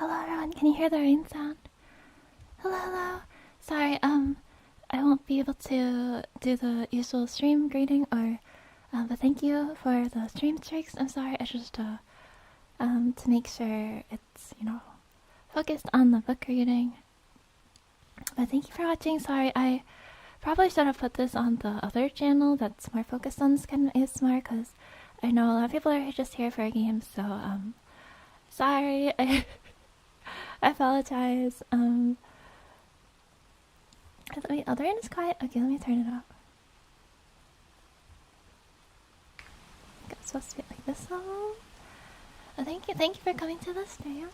Hello everyone, can you hear the rain sound? Hello, hello. Sorry, I won't be able to do the usual stream greeting or but thank you for the stream streaks. I'm sorry, it's just to make sure it's, focused on the book reading. But thank you for watching. Sorry, I probably should have put this on the other channel that's more focused on this kind of ASMR, because I know a lot of people are just here for a game, so sorry. I apologize. Wait, the rain is quiet. Okay, let me turn it up. It's supposed to be like this song. Oh, thank you for coming to the stream.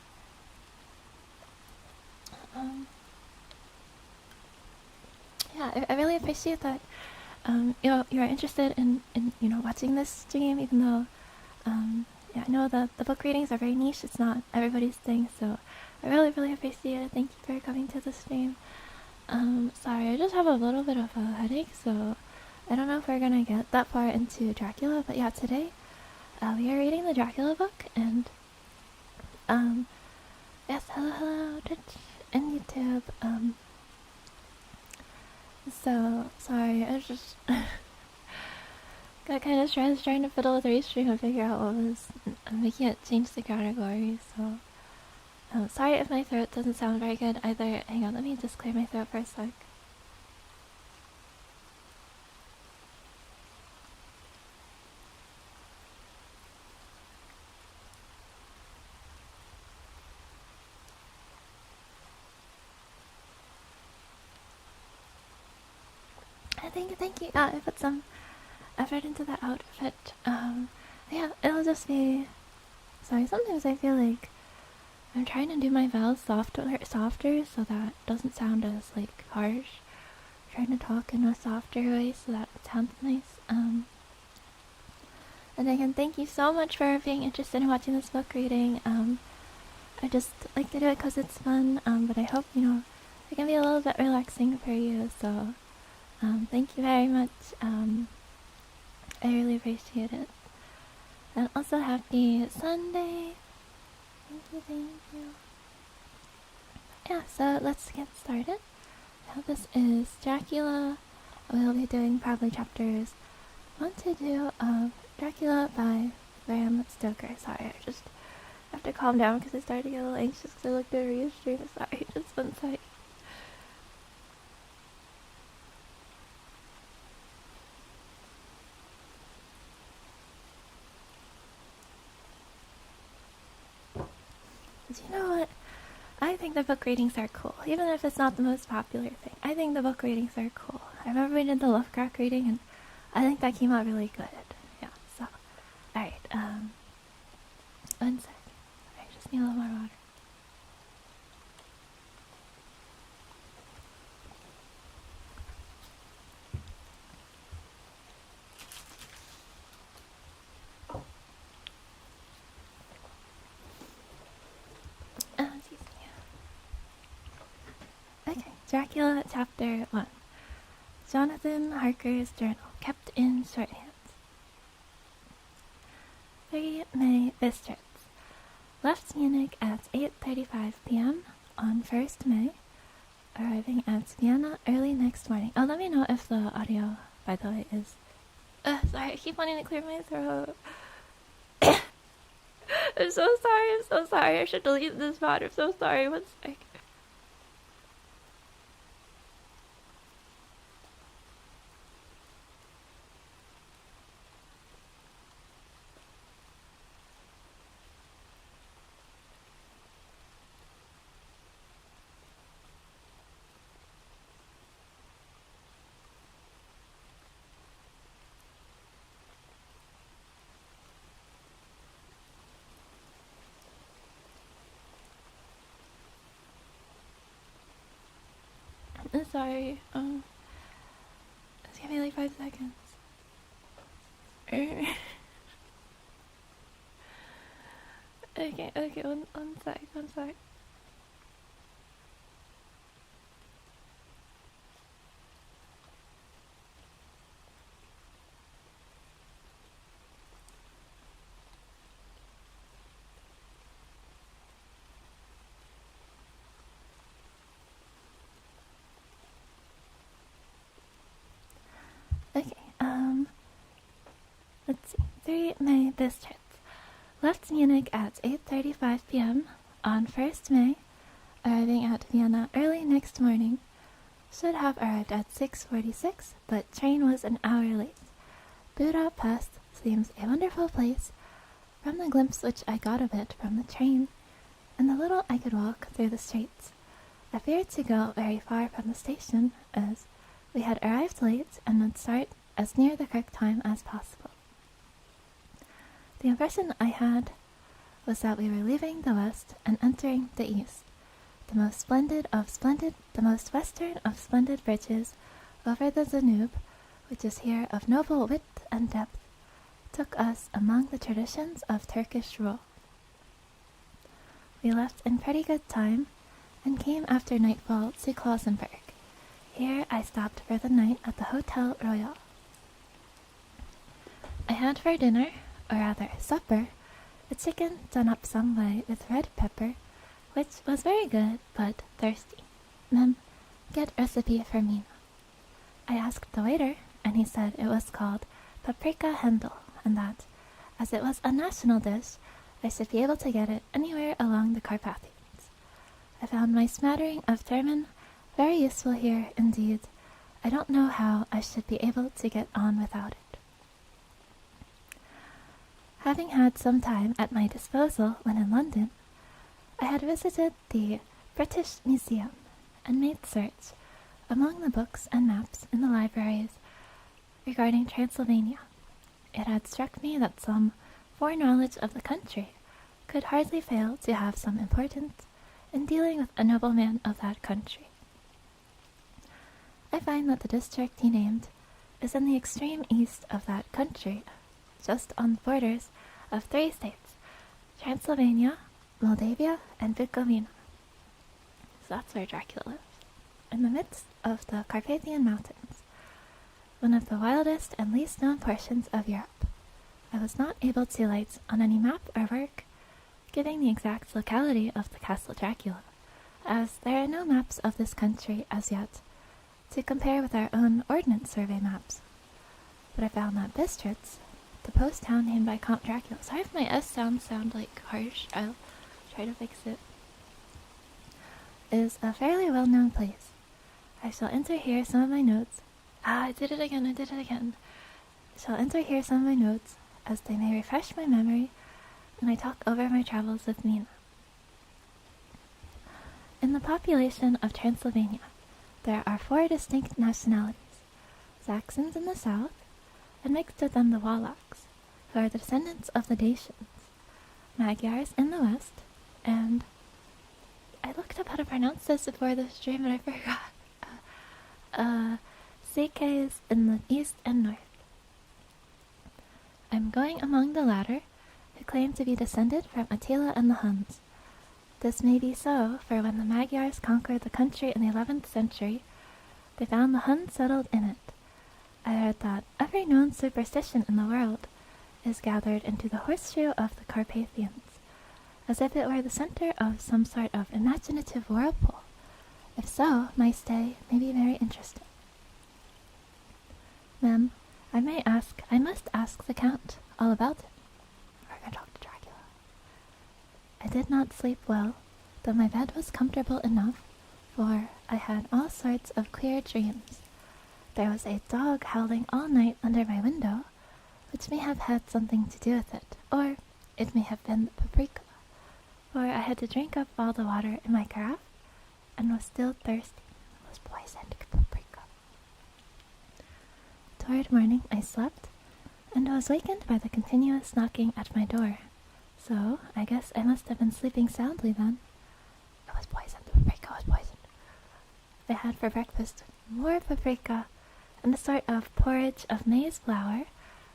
Yeah, I really appreciate that. You're interested in watching this stream, even though yeah, I know that the book readings are very niche. It's not everybody's thing, so I really appreciate it. Thank you for coming to the stream. Sorry, I just have a little bit of a headache, so I don't know if we're gonna get that far into Dracula, but yeah, today we are reading the Dracula book, and yes, hello Twitch and YouTube. So sorry, I just got kind of stressed trying to fiddle with restream and figure out what was making it change the category. So sorry if my throat doesn't sound very good either. Hang on, let me just clear my throat for a sec. Thank you. I put some effort into the outfit. Yeah, it'll just be. Sorry, sometimes I feel like I'm trying to do my vowels softer, so that it doesn't sound as like harsh. I'm trying to talk in a softer way so that it sounds nice. And again, thank you so much for being interested in watching this book reading. I just like to do it because it's fun. But I hope it can be a little bit relaxing for you. So. Thank you very much. I really appreciate it. And also happy Sunday. Thank you. Yeah, so let's get started. Now this is Dracula. We'll be doing probably chapters 1 to 2 of Dracula by Bram Stoker. Sorry, I just have to calm down because I started to get a little anxious because I looked at a stream. Sorry, just one sec. You know what? I think the book readings are cool, even if it's not the most popular thing. I think the book readings are cool. I remember we did the Lovecraft reading, and I think that came out really good. Yeah, so. Alright, one sec. I just need a little more water. Excuse me. Okay, Dracula, Chapter 1. Jonathan Harker's journal, kept in shorthand. 3 May Bistritz. Left Munich at 8:35 p.m. on 1st May. Arriving at Vienna early next morning. Oh, let me know if the audio, by the way, is... sorry, I keep wanting to clear my throat. I'm so sorry, I should delete this mod. I'm so sorry, one sec. I'm sorry, just give me like 5 seconds. Okay, one sec. 3 May Bistritz. Left Munich at 8:35 p.m. on 1st May, arriving at Vienna early next morning. Should have arrived at 6:46, but train was an hour late. Budapest seems a wonderful place. From the glimpse which I got of it from the train, and the little I could walk through the streets, I feared to go very far from the station, as we had arrived late and would start as near the correct time as possible. The impression I had was that we were leaving the west and entering the east. The most western of splendid bridges over the Danube, which is here of noble width and depth, took us among the traditions of Turkish rule. We left in pretty good time, and came after nightfall to Klausenberg. Here I stopped for the night at the Hotel Royal. I had for dinner, or rather supper, a chicken done up some way with red pepper, which was very good, but thirsty. Mem, get recipe for Mina. I asked the waiter, and he said it was called paprika Händel, and that, as it was a national dish, I should be able to get it anywhere along the Carpathians. I found my smattering of German very useful here indeed. I don't know how I should be able to get on without it. Having had some time at my disposal when in London, I had visited the British Museum and made search among the books and maps in the libraries regarding Transylvania. It had struck me that some foreknowledge of the country could hardly fail to have some importance in dealing with a nobleman of that country. I find that the district he named is in the extreme east of that country, just on the borders of 3 states, Transylvania, Moldavia, and Bukovina. So that's where Dracula lives, in the midst of the Carpathian Mountains, one of the wildest and least known portions of Europe. I was not able to light on any map or work giving the exact locality of the Castle Dracula, as there are no maps of this country as yet to compare with our own Ordnance Survey maps. But I found that Bistritz, the post town named by Count Dracula — sorry if my S sound like harsh, I'll try to fix it — is a fairly well-known place. I shall enter here some of my notes. I did it again. I shall enter here some of my notes, as they may refresh my memory when I talk over my travels with Mina. In the population of Transylvania, there are 4 distinct nationalities: Saxons in the south, and mixed with them the Wallachs, who are the descendants of the Dacians, Magyars in the west, and I looked up how to pronounce this before the stream and I forgot. Sakes in the east and north. I'm going among the latter, who claim to be descended from Attila and the Huns. This may be so, for when the Magyars conquered the country in the 11th century, they found the Huns settled in it. I heard that every known superstition in the world is gathered into the horseshoe of the Carpathians, as if it were the center of some sort of imaginative whirlpool. If so, my stay may be very interesting. Mem, I must ask the Count all about it. We're going to talk to Dracula. I did not sleep well, though my bed was comfortable enough, for I had all sorts of queer dreams. There was a dog howling all night under my window, which may have had something to do with it, or it may have been the paprika, for I had to drink up all the water in my carafe, and was still thirsty. It was poisoned paprika. Toward morning I slept, and was wakened by the continuous knocking at my door. So, I guess I must have been sleeping soundly then. It was poisoned. The paprika was poisoned. I had for breakfast more paprika, and a sort of porridge of maize flour,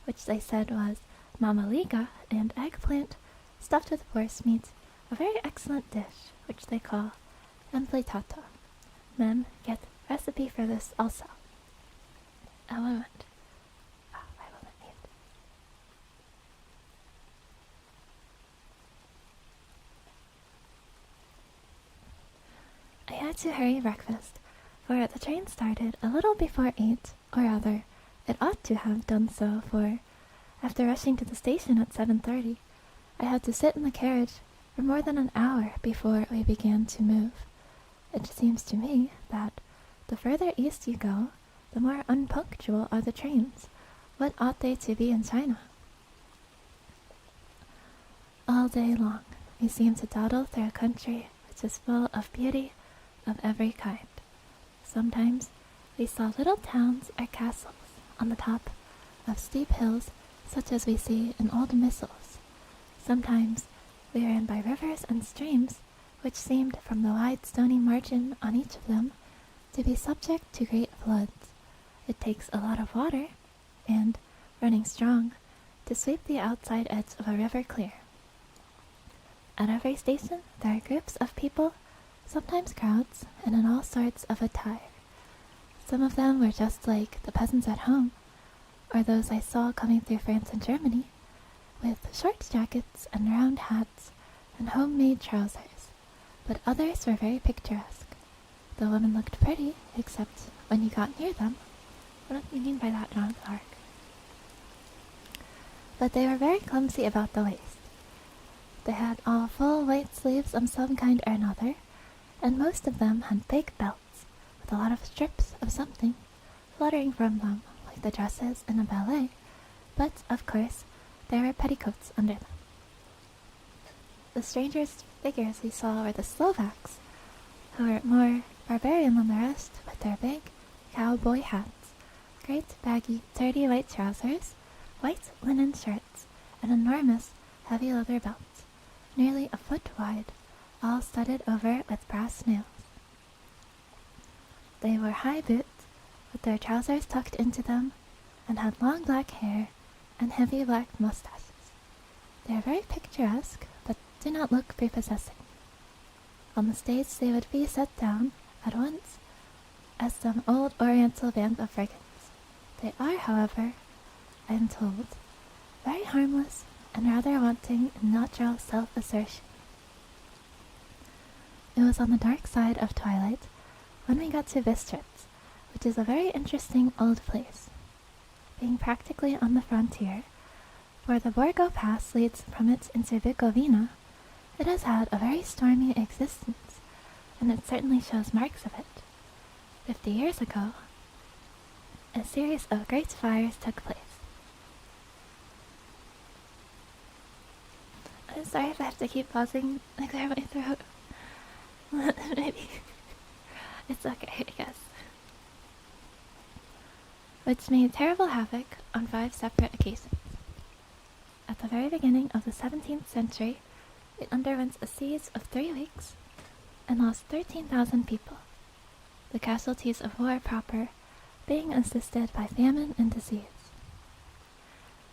which they said was mamaliga, and eggplant stuffed with forcemeat, a very excellent dish, which they call emplatata. Mem, get recipe for this also. A moment. I will not need. I had to hurry breakfast, for the train started a little before 8, or rather, it ought to have done so, for After rushing to the station at 7:30, I had to sit in the carriage for more than an hour before we began to move. It seems to me that the further east you go, the more unpunctual are the trains. What ought they to be in China? All day long, we seemed to dawdle through a country which is full of beauty of every kind. Sometimes we saw little towns or castles on the top of steep hills such as we see in old missals. Sometimes we ran by rivers and streams which seemed from the wide stony margin on each of them to be subject to great floods. It takes a lot of water, and, running strong, to sweep the outside edge of a river clear. At every station there are groups of people, sometimes crowds, and in all sorts of attire. Some of them were just like the peasants at home, or those I saw coming through France and Germany, with short jackets and round hats and homemade trousers, but others were very picturesque. The women looked pretty, except when you got near them. What do you mean by that, John Clark? But they were very clumsy about the waist. They had all full white sleeves of some kind or another, and most of them had big belts, with a lot of strips of something fluttering from them, like the dresses in a ballet, but, of course, there were petticoats under them. The strangest figures we saw were the Slovaks, who were more barbarian than the rest, with their big cowboy hats, great baggy, dirty white trousers, white linen shirts, and enormous heavy leather belts, nearly a foot wide, all studded over with brass nails. They wore high boots, with their trousers tucked into them, and had long black hair and heavy black mustaches. They are very picturesque, but do not look prepossessing. On the stage they would be set down at once as some old oriental band of brigands. They are, however, I am told, very harmless and rather wanting in natural self-assertion. It was on the dark side of twilight when we got to Bistritz, which is a very interesting old place. Being practically on the frontier, where the Borgo Pass leads from it into Bukovina, it has had a very stormy existence, and it certainly shows marks of it. 50 years ago, a series of great fires took place. I'm sorry if I have to keep pausing to clear my throat. Maybe. It's okay, I guess. Which made terrible havoc on 5 separate occasions. At the very beginning of the 17th century, it underwent a siege of 3 weeks and lost 13,000 people, the casualties of war proper being assisted by famine and disease.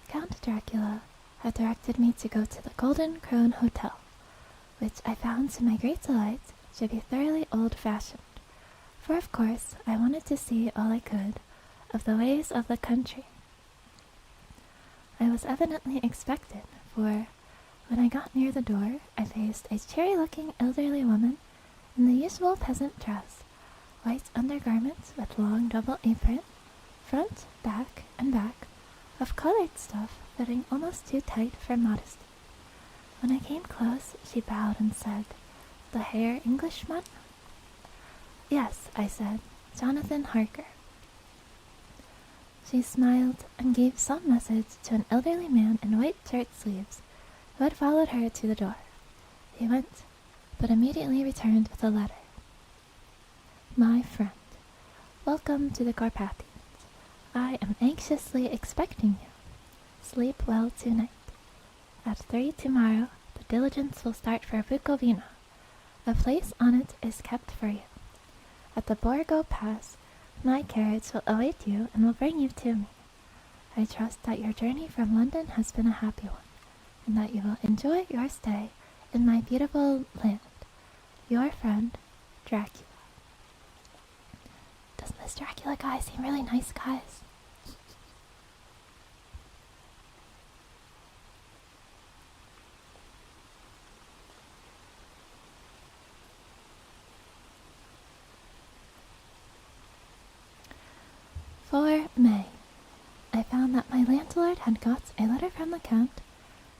Count Dracula had directed me to go to the Golden Krone Hotel, which I found to my great delight should be thoroughly old-fashioned, for of course I wanted to see all I could of the ways of the country. I was evidently expected, for when I got near the door, I faced a cheery-looking elderly woman in the usual peasant dress, white undergarments with long double apron, front, back, and back, of colored stuff fitting almost too tight for modesty. When I came close, she bowed and said, "The Herr Englishman?" "Yes," I said, "Jonathan Harker." She smiled and gave some message to an elderly man in white shirt sleeves who had followed her to the door. He went, but immediately returned with a letter. "My friend, welcome to the Carpathians. I am anxiously expecting you. Sleep well tonight. At 3 tomorrow, the diligence will start for Bukovina. A place on it is kept for you. At the Borgo Pass, my carriage will await you and will bring you to me. I trust that your journey from London has been a happy one, and that you will enjoy your stay in my beautiful land. Your friend, Dracula." Doesn't this Dracula guy seem really nice, guys? For May, I found found that my landlord had got a letter from the Count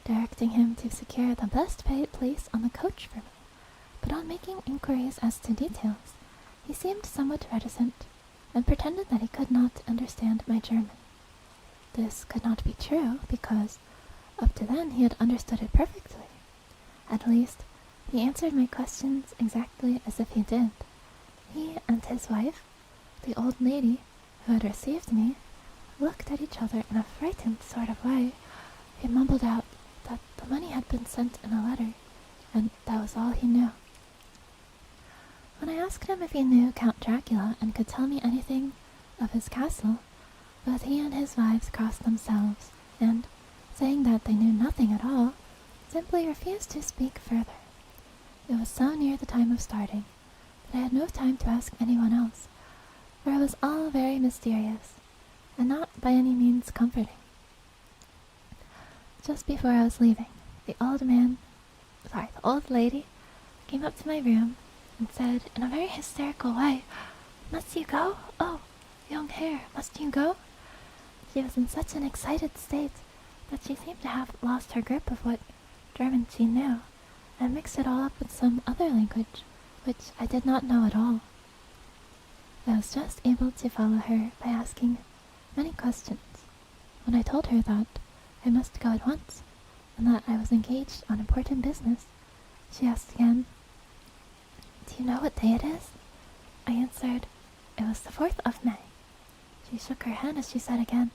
directing him to secure the best paid place on the coach for me, but on making inquiries as to details, he seemed somewhat reticent, and pretended that he could not understand my German. This could not be true, because up to then he had understood it perfectly. At least, he answered my questions exactly as if he did. He and his wife, the old lady who had received me, looked at each other in a frightened sort of way. He mumbled out that the money had been sent in a letter, and that was all he knew. When I asked him if he knew Count Dracula and could tell me anything of his castle, both he and his wives crossed themselves, and, saying that they knew nothing at all, simply refused to speak further. It was so near the time of starting that I had no time to ask anyone else, for it was all very mysterious, and not by any means comforting. Just before I was leaving, the old lady came up to my room and said in a very hysterical way, "Must you go? Oh, young hare, must you go?" She was in such an excited state that she seemed to have lost her grip of what German she knew, and mixed it all up with some other language, which I did not know at all. I was just able to follow her by asking many questions. When I told her that I must go at once, and that I was engaged on important business, she asked again, "Do you know what day it is?" I answered, "It was the 4th of May." She shook her head as she said again,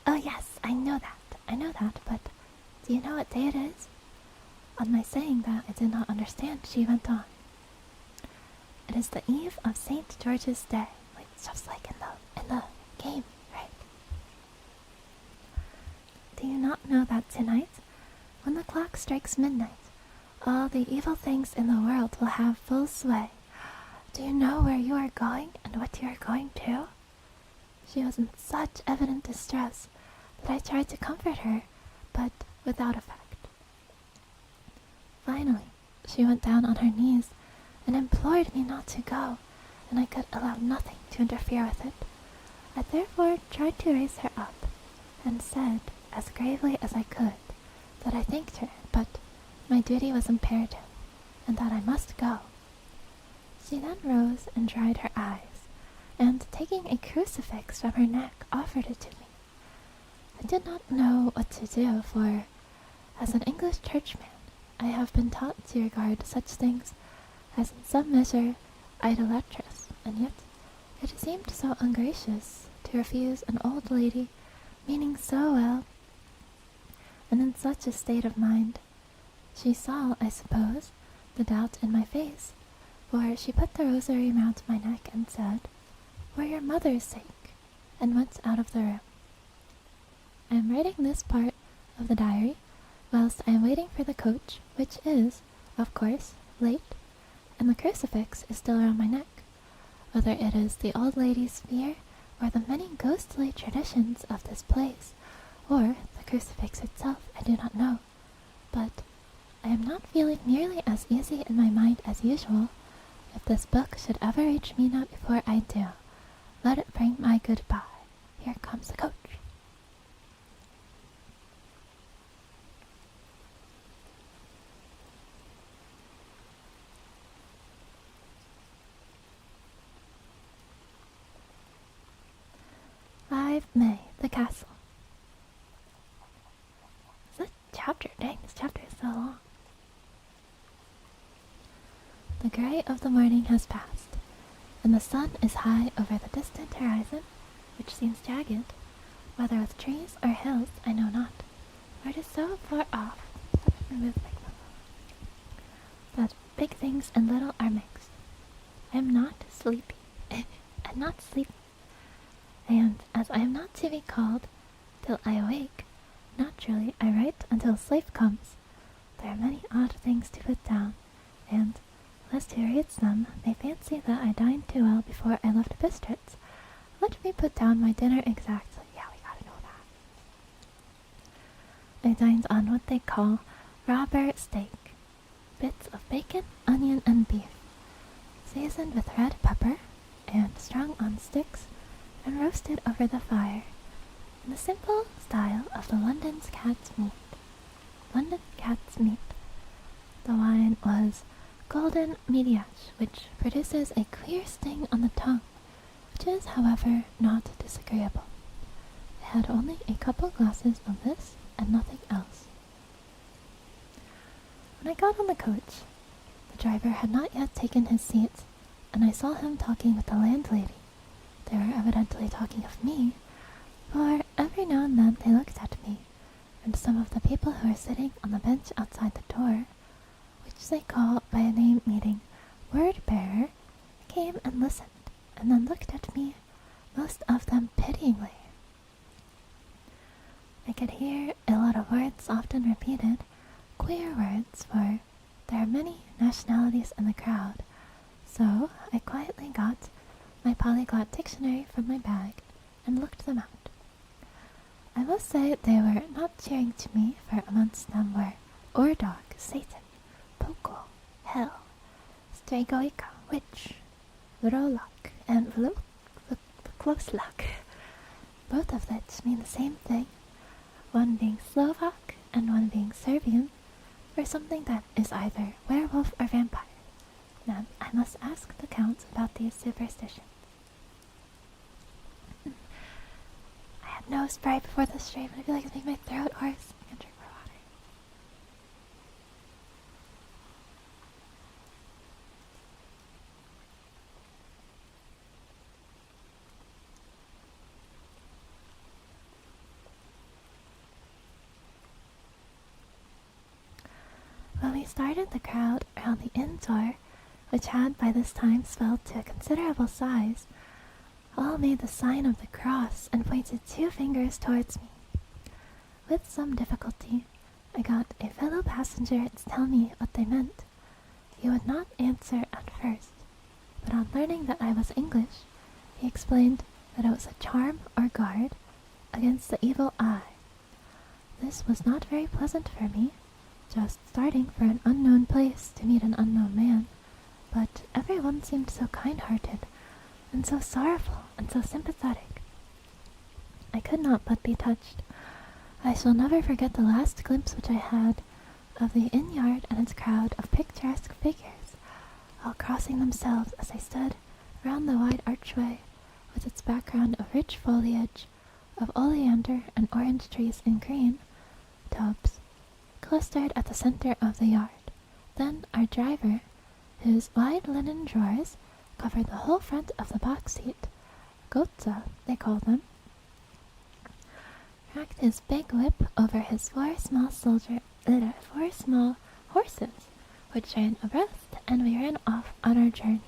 "Oh yes, I know that, but do you know what day it is?" On my saying that I did not understand, she went on, "It is the eve of St. George's Day, just like in the game, right? Do you not know that tonight, when the clock strikes midnight, all the evil things in the world will have full sway? Do you know where you are going and what you are going to?" She was in such evident distress that I tried to comfort her, but without effect. Finally, she went down on her knees and implored me not to go, and I could allow nothing to interfere with it. I therefore tried to raise her up, and said, as gravely as I could, that I thanked her, but my duty was imperative, and that I must go. She then rose and dried her eyes, and taking a crucifix from her neck, offered it to me. I did not know what to do, for, as an English churchman, I have been taught to regard such things as in some measure idolatrous, and yet it seemed so ungracious to refuse an old lady meaning so well, and in such a state of mind. She saw, I suppose, the doubt in my face, for she put the rosary round my neck and said, "For your mother's sake," and went out of the room. I am writing this part of the diary whilst I am waiting for the coach, which is, of course, late, and the crucifix is still around my neck. Whether it is the old lady's fear, or the many ghostly traditions of this place, or the crucifix itself, I do not know, but I am not feeling nearly as easy in my mind as usual. If this book should ever reach me not before I do, let it bring my goodbye. Here comes the coach. May, the castle. This chapter, dang, this chapter is so long. The grey of the morning has passed, and the sun is high over the distant horizon, which seems jagged, whether with trees or hills I know not, for it is so far off that big things and little are mixed. I am not sleepy. I'm not sleepy. And as I am not to be called till I awake, naturally I write until sleep comes. There are many odd things to put down, and lest who reads them may fancy that I dined too well before I left Bistritz, let me put down my dinner exactly. Yeah, we gotta know that. I dined on what they call robber steak, bits of bacon, onion, and beef, seasoned with red pepper, and strung on sticks, and roasted over the fire. in the simple style of the London cat's meat. London cat's meat. The wine was golden mediash, which produces a queer sting on the tongue, which is, however, not disagreeable. I had only a couple glasses of this and nothing else. When I got on the coach, the driver had not yet taken his seat, and I saw him talking with the landlady. They were evidently talking of me, for every now and then they looked at me, and some of the people who were sitting on the bench outside the door, which they call by a name meaning word-bearer, came and listened, and then looked at me, most of them pityingly. I could hear a lot of words often repeated, queer words, for there are many nationalities in the crowd, so I quietly got my polyglot dictionary from my bag and looked them out. I must say they were not cheering to me, for amongst them were Ordog, Satan, Poko, Hell, Stragoika, Witch, Vrolak, and Vloslak, both of which mean the same thing, one being Slovak and one being Serbian, for something that is either werewolf or vampire. Now, I must ask the Count about these superstitions. I had no Sprite before this stream, and I feel like it's making my throat hoarse. I can drink more water. When we started, the crowd around the inn door, which had by this time swelled to a considerable size, all made the sign of the cross and pointed 2 fingers towards me. With some difficulty, I got a fellow passenger to tell me what they meant. He would not answer at first, but on learning that I was English, he explained that it was a charm or guard against the evil eye. This was not very pleasant for me, just starting for an unknown place to meet an unknown man, but everyone seemed so kind-hearted, and so sorrowful, and so sympathetic. I could not but be touched. I shall never forget the last glimpse which I had of the inn-yard and its crowd of picturesque figures, all crossing themselves as they stood round the wide archway, with its background of rich foliage, of oleander and orange trees in green tubs, clustered at the center of the yard. Then our driver, whose wide linen drawers covered the whole front of the box seat, Gotza they call them, cracked his big whip over his 4 small horses, which ran abreast, and we ran off on our journey.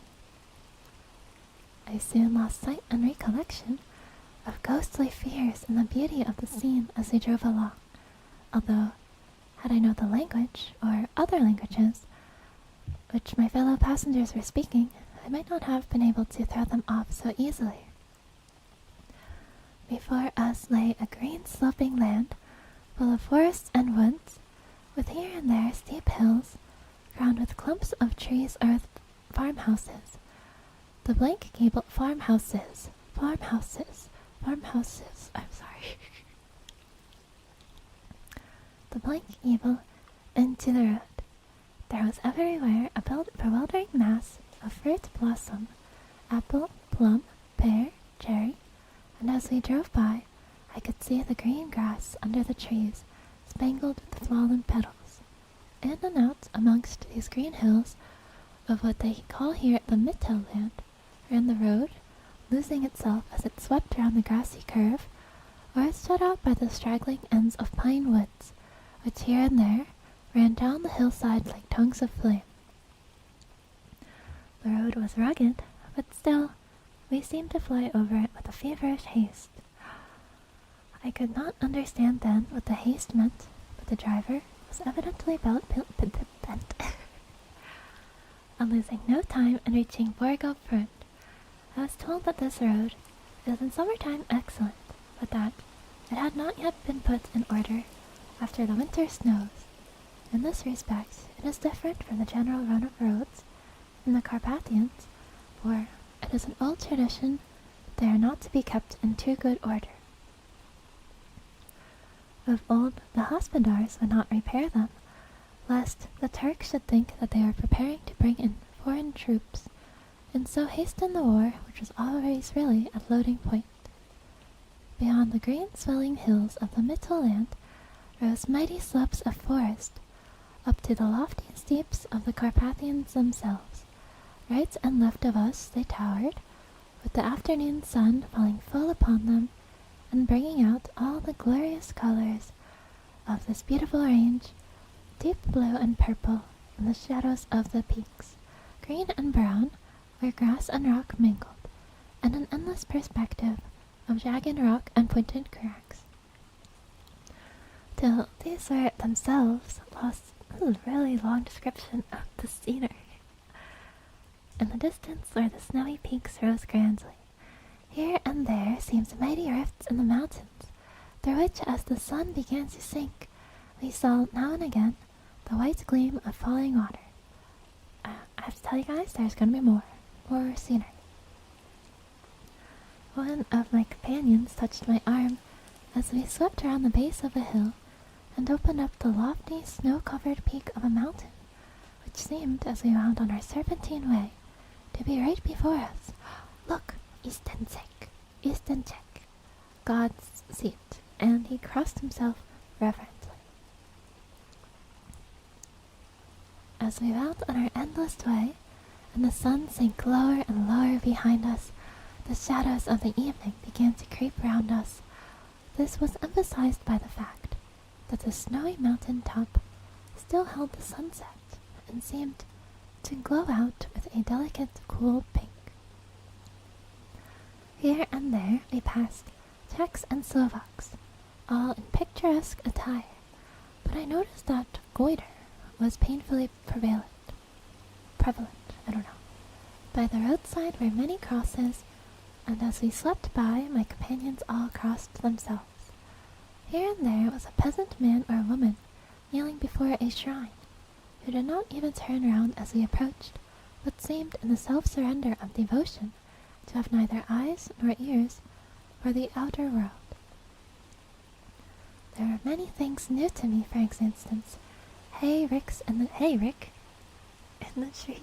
I soon lost sight and recollection of ghostly fears in the beauty of the scene as we drove along, although, had I known the language, or other languages, which my fellow passengers were speaking, I might not have been able to throw them off so easily. Before us lay a green sloping land, full of forests and woods, with here and there steep hills, crowned with clumps of trees or with farmhouses. The blank gable farmhouses, I'm sorry. The blank gable into the road. There was everywhere a bewildering mass of fruit blossom, apple, plum, pear, cherry, and as we drove by, I could see the green grass under the trees, spangled with fallen petals. In and out amongst these green hills of what they call here the Mittelland, ran the road, losing itself as it swept round the grassy curve, or as shut out by the straggling ends of pine woods, which here and there ran down the hillside like tongues of flame. The road was rugged, but still, we seemed to fly over it with a feverish haste. I could not understand then what the haste meant, but the driver was evidently bent on losing no time in reaching Borgo-Frund. I was told that this road is in summertime excellent, but that it had not yet been put in order after the winter snows. In this respect, it is different from the general run of roads in the Carpathians, for it is an old tradition that they are not to be kept in too good order. Of old, the hospodars would not repair them, lest the Turks should think that they were preparing to bring in foreign troops, and so hasten the war which was always really at loading point. Beyond the green swelling hills of the Mittelland rose mighty slopes of forest, up to the lofty steeps of the Carpathians themselves. Right and left of us they towered, with the afternoon sun falling full upon them, and bringing out all the glorious colors of this beautiful range, deep blue and purple in the shadows of the peaks, green and brown where grass and rock mingled, and an endless perspective of jagged rock and pointed crags, till these were themselves lost in a really long description of the scenery. In the distance where the snowy peaks rose grandly, here and there seemed mighty rifts in the mountains, through which, as the sun began to sink, we saw now and again the white gleam of falling water. I have to tell you guys, there's gonna be more scenery. One of my companions touched my arm as we swept around the base of a hill and opened up the lofty, snow-covered peak of a mountain, which seemed, as we wound on our serpentine way, to be right before us. Look! Istenchek, God's seat, and he crossed himself reverently. As we wound on our endless way, and the sun sank lower and lower behind us, the shadows of the evening began to creep round us. This was emphasized by the fact that the snowy mountain top still held the sunset, and seemed to glow out with a delicate, cool pink. Here and there we passed Czechs and Slovaks, all in picturesque attire, but I noticed that goiter was painfully prevalent, By the roadside were many crosses, and as we swept by, my companions all crossed themselves. Here and there was a peasant man or woman kneeling before a shrine, who did not even turn round as we approached, but seemed in the self-surrender of devotion to have neither eyes nor ears for the outer world. There were many things new to me, for instance, hayrick in the trees,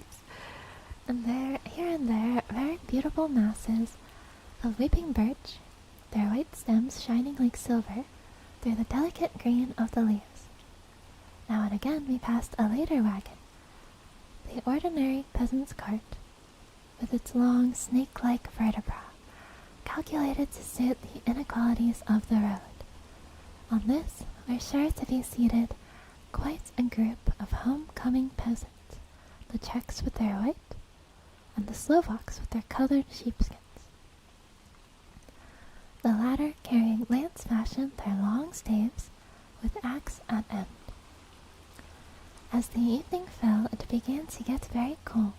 and here and there very beautiful masses of weeping birch, their white stems shining like silver through the delicate green of the leaves. Now and again we passed a later wagon, the ordinary peasant's cart, with its long snake-like vertebra, calculated to suit the inequalities of the road. On this were sure to be seated quite a group of home-coming peasants, the Czechs with their white, and the Slovaks with their colored sheepskins, the latter carrying lance-fashion their long staves with axe at end. As the evening fell, it began to get very cold,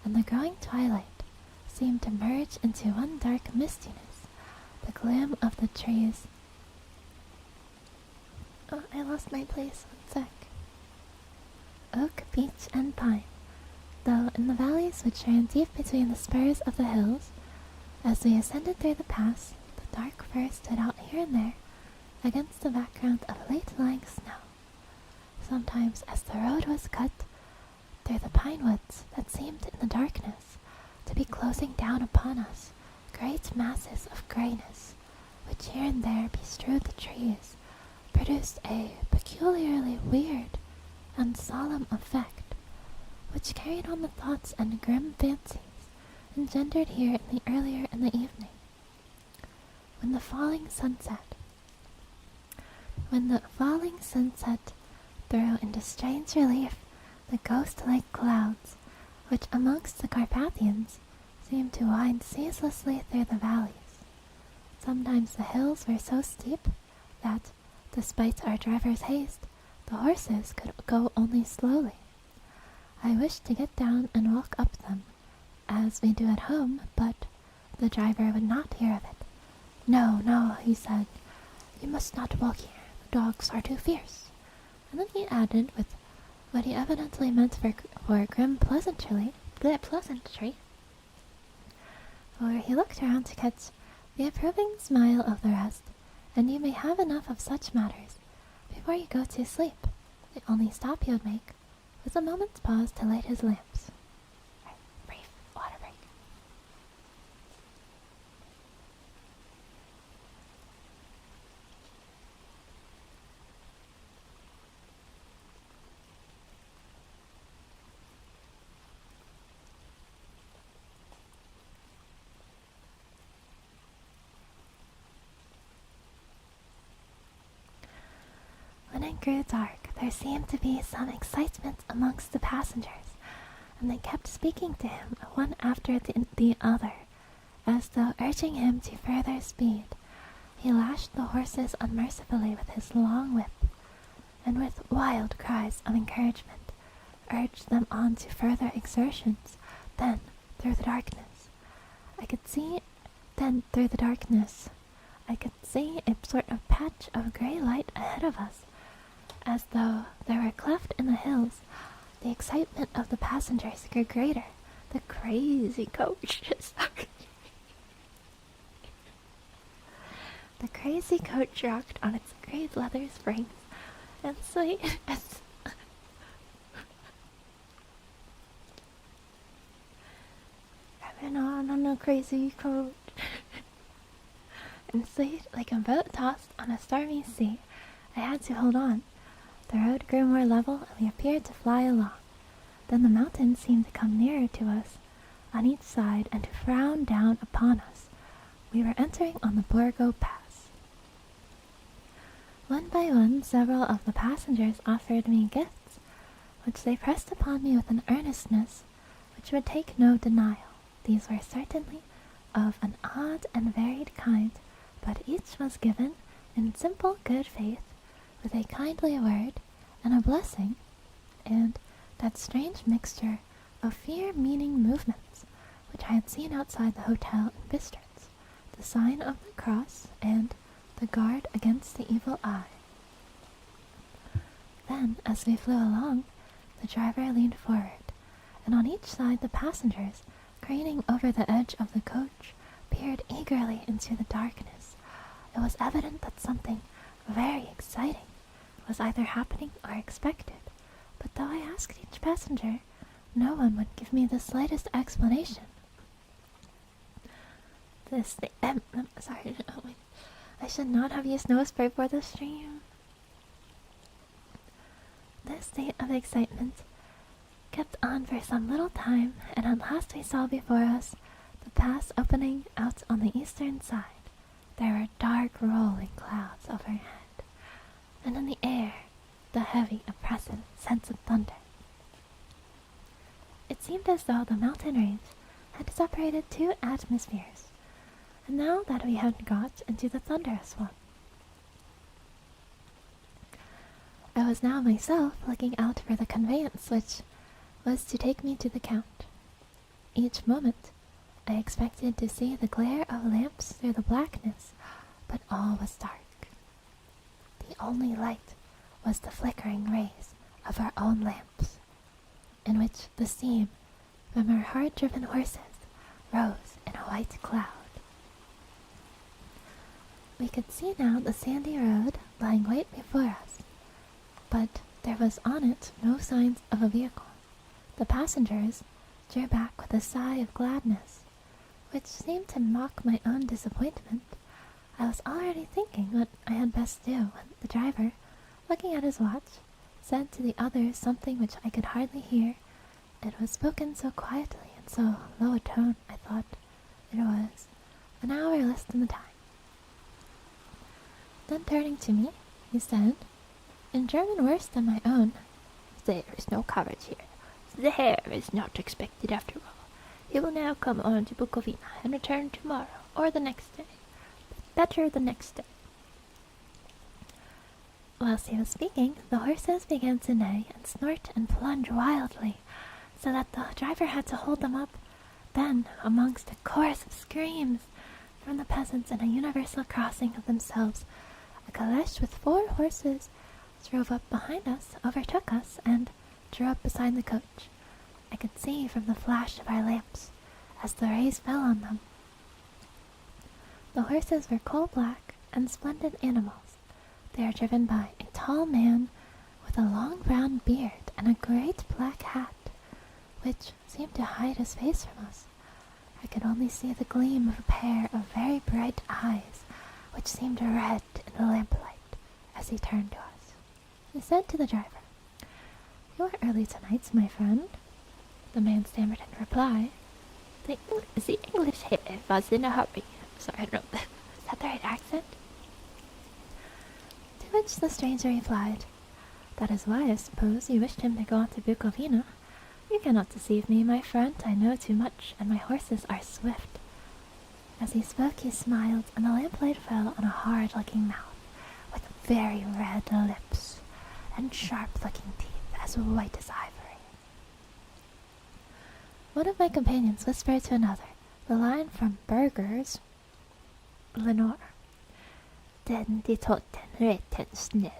and the growing twilight seemed to merge into one dark mistiness, the gloom of the trees. Oh, I lost my place, 1 sec. Oak, beech, and pine, though in the valleys which ran deep between the spurs of the hills, as we ascended through the pass, the dark fir stood out here and there against the background of late-lying snow. Sometimes, as the road was cut through the pine woods that seemed in the darkness to be closing down upon us, great masses of grayness, which here and there bestrewed the trees, produced a peculiarly weird and solemn effect, which carried on the thoughts and grim fancies engendered here earlier in the evening, when the falling sunset threw into strange relief the ghost-like clouds which amongst the Carpathians seemed to wind ceaselessly through the valleys. Sometimes the hills were so steep that, despite our driver's haste, the horses could go only slowly. I wished to get down and walk up them, as we do at home, but the driver would not hear of it. "No, no," he said, "you must not walk here. The dogs are too fierce." And then he added, with what he evidently meant for grim pleasantry, for he looked around to catch the approving smile of the rest, and you may have enough of such matters before you go to sleep. The only stop he would make was a moment's pause to light his lamps. Brief water break. When it grew dark, there seemed to be some excitement amongst the passengers, and they kept speaking to him one after the other, as though urging him to further speed. He lashed the horses unmercifully with his long whip, and with wild cries of encouragement, urged them on to further exertions. Then, through the darkness, I could see a sort of patch of grey light ahead of us, as though there were a cleft in the hills. The excitement of the passengers grew greater. The crazy coach The crazy coach rocked on its great leather springs and swayed Driving on a crazy coach and swayed like a boat tossed on a stormy sea. I had to hold on. The road grew more level, and we appeared to fly along. Then the mountains seemed to come nearer to us on each side and to frown down upon us. We were entering on the Borgo Pass. One by one, several of the passengers offered me gifts, which they pressed upon me with an earnestness which would take no denial. These were certainly of an odd and varied kind, but each was given in simple good faith, with a kindly word and a blessing, and that strange mixture of fear-meaning movements which I had seen outside the hotel in Bistritz, the sign of the cross and the guard against the evil eye. Then, as we flew along, the driver leaned forward, and on each side the passengers, craning over the edge of the coach, peered eagerly into the darkness. It was evident that something very exciting was either happening or expected, but though I asked each passenger, no one would give me the slightest explanation. I should not have used nose spray for the stream. This state of excitement kept on for some little time, and at last we saw before us the pass opening out on the eastern side. There were dark rolling clouds overhead, and in the air the heavy, oppressive sense of thunder. It seemed as though the mountain range had separated two atmospheres, and now that we had got into the thunderous one, I was now myself looking out for the conveyance which was to take me to the Count. Each moment I expected to see the glare of lamps through the blackness, but all was dark. The only light was the flickering rays of our own lamps, in which the steam from our hard-driven horses rose in a white cloud. We could see now the sandy road lying white before us, but there was on it no signs of a vehicle. The passengers drew back with a sigh of gladness, which seemed to mock my own disappointment. I was already thinking what I had best do when the driver, looking at his watch, said to the others something which I could hardly hear. It was spoken so quietly and so low a tone, I thought it was an hour less than the time. Then turning to me, he said, in German worse than my own, "There is no carriage here. The Herr is not expected after all. He will now come on to Bukovina and return tomorrow or the next day. Better the next day." Whilst he was speaking, the horses began to neigh and snort and plunge wildly, so that the driver had to hold them up. Then, amongst a chorus of screams from the peasants and a universal crossing of themselves, a caleche with 4 horses drove up behind us, overtook us, and drew up beside the coach. I could see from the flash of our lamps, as the rays fell on them. The horses were coal black, and splendid animals. They are driven by a tall man with a long brown beard and a great black hat, which seemed to hide his face from us. I could only see the gleam of a pair of very bright eyes, which seemed red in the lamplight, as he turned to us. He said to the driver, "You are early tonight, my friend." The man stammered in reply, The English here was in a hurry. Sorry, I don't know. Is that the right accent? To which the stranger replied, "That is why, I suppose, you wished him to go on to Bukovina. You cannot deceive me, my friend. I know too much, and my horses are swift." As he spoke, he smiled, and the lamplight fell on a hard-looking mouth, with very red lips, and sharp-looking teeth as white as ivory. One of my companions whispered to another the line from Burger's Lenore, "Den de toten reten snö,"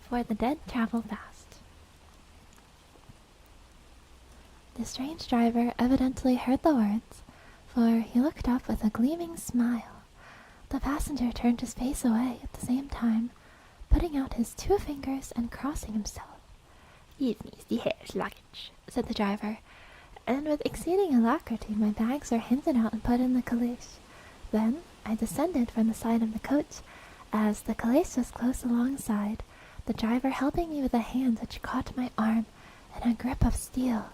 for the dead travel fast. The strange driver evidently heard the words, for he looked up with a gleaming smile. The passenger turned his face away at the same time, putting out his 2 fingers and crossing himself. "Give me the hare's luggage," said the driver, and with exceeding alacrity my bags were handed out and put in the calèche. Then I descended from the side of the coach, as the calèche was close alongside, the driver helping me with a hand which caught my arm in a grip of steel.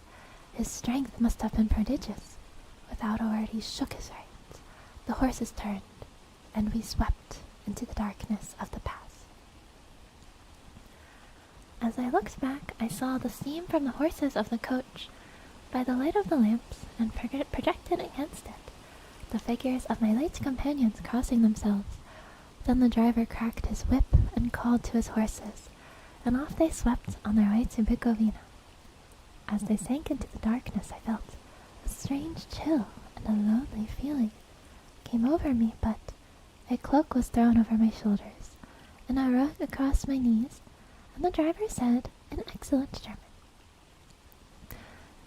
His strength must have been prodigious. Without a word he shook his reins. The horses turned, and we swept into the darkness of the pass. As I looked back, I saw the steam from the horses of the coach by the light of the lamps, and projected against it the figures of my late companions crossing themselves. Then the driver cracked his whip and called to his horses, and off they swept on their way to Bukovina. As they sank into the darkness, I felt a strange chill and a lonely feeling came over me, but a cloak was thrown over my shoulders, and a rug across my knees, and the driver said in excellent German,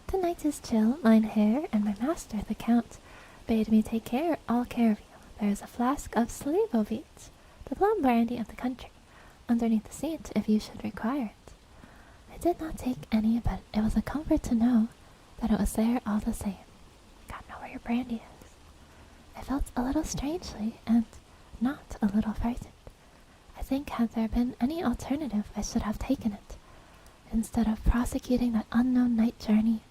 "The night is chill, mein Herr, and my master, the Count, bade me take all care of you. There is a flask of Slivovitz, the plum brandy of the country, underneath the seat if you should require it." I did not take any, but it was a comfort to know that it was there all the same. "God know where your brandy is." I felt a little strangely, and not a little frightened. I think had there been any alternative, I should have taken it. Instead of prosecuting that unknown night journey,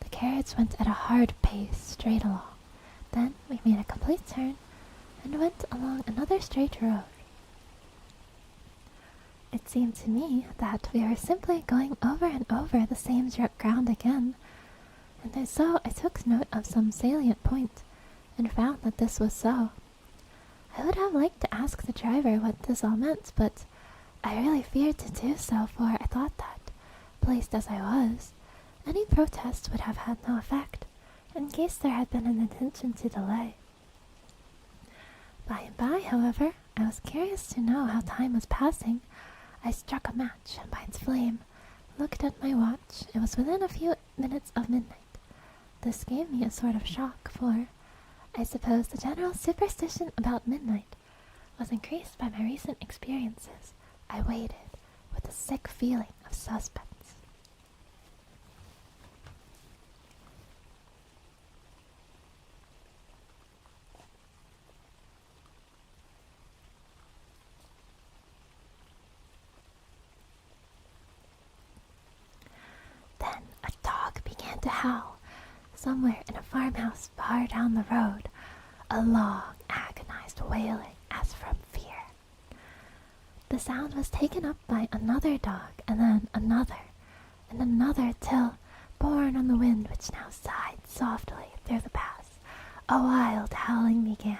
the carriage went at a hard pace straight along. Then we made a complete turn, and went along another straight road. It seemed to me that we were simply going over and over the same ground again, and so I took note of some salient point, and found that this was so. I would have liked to ask the driver what this all meant, but I really feared to do so, for I thought that, placed as I was, any protest would have had no effect, in case there had been an intention to delay. By and by, however, I was curious to know how time was passing. I struck a match, and by its flame, looked at my watch. It was within a few minutes of midnight. This gave me a sort of shock, for I suppose the general superstition about midnight was increased by my recent experiences. I waited with a sick feeling of suspense. Then a dog began to howl, somewhere in a farmhouse far down the road, a long, agonized wailing as from fear. The sound was taken up by another dog, and then another, and another, till, borne on the wind which now sighed softly through the pass, a wild howling began,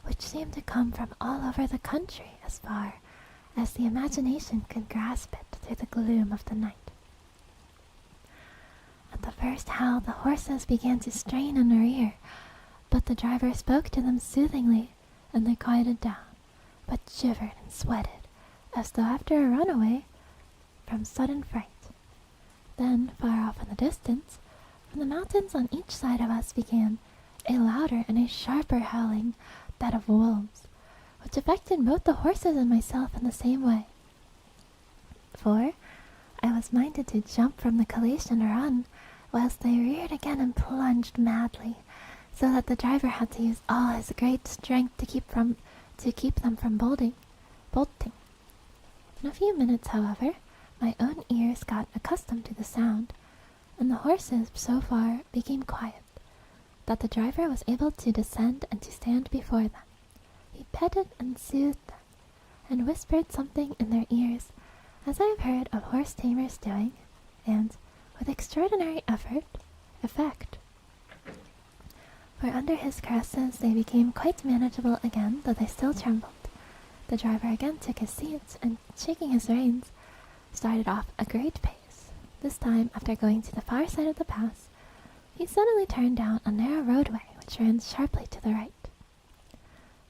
which seemed to come from all over the country as far as the imagination could grasp it through the gloom of the night. At the first howl, the horses began to strain in the rear, but the driver spoke to them soothingly, and they quieted down, but shivered and sweated, as though after a runaway from sudden fright. Then, far off in the distance, from the mountains on each side of us began a louder and a sharper howling, that of wolves, which affected both the horses and myself in the same way. For I was minded to jump from the caleche and run, whilst they reared again and plunged madly, so that the driver had to use all his great strength to keep them from bolting. In a few minutes, however, my own ears got accustomed to the sound, and the horses so far became quiet, that the driver was able to descend and to stand before them. He petted and soothed them, and whispered something in their ears, as I have heard of horse tamers doing, and, with extraordinary effect. For under his caresses they became quite manageable again, though they still trembled. The driver again took his seat, and, shaking his reins, started off a great pace. This time, after going to the far side of the pass, he suddenly turned down a narrow roadway which ran sharply to the right.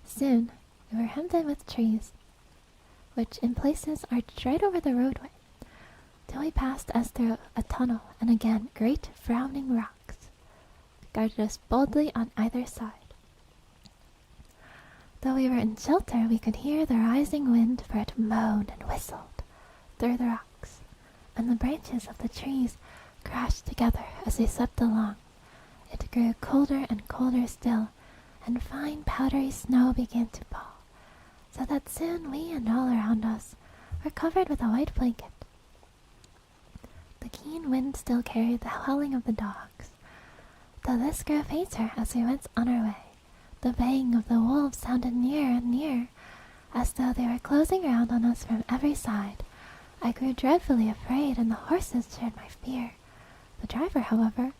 Soon we were hemmed in with trees, which in places arched right over the roadway, till we passed as through a tunnel, and again great frowning rocks guarded us boldly on either side. Though we were in shelter, we could hear the rising wind, for it moaned and whistled through the rocks, and the branches of the trees crashed together as they swept along. It grew colder and colder still, and fine powdery snow began to fall, so that soon we and all around us were covered with a white blanket. The keen wind still carried the howling of the dogs, though this grew fainter as we went on our way. The baying of the wolves sounded nearer and nearer, as though they were closing round on us from every side. I grew dreadfully afraid, and the horses shared my fear. The driver, however,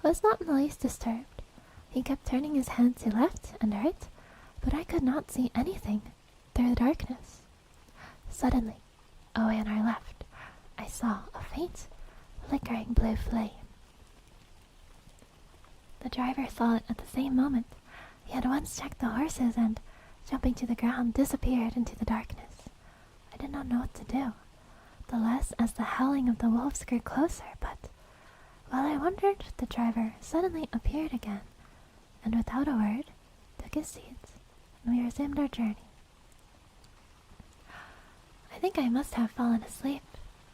was not in the least disturbed. He kept turning his head to left and right, but I could not see anything through the darkness. Suddenly, away on our left, I saw a faint, flickering blue flame. The driver saw it at the same moment. He at once checked the horses and, jumping to the ground, disappeared into the darkness. I did not know what to do, the less as the howling of the wolves grew closer, but while I wondered, the driver suddenly appeared again, and without a word, took his seat, and we resumed our journey. I think I must have fallen asleep,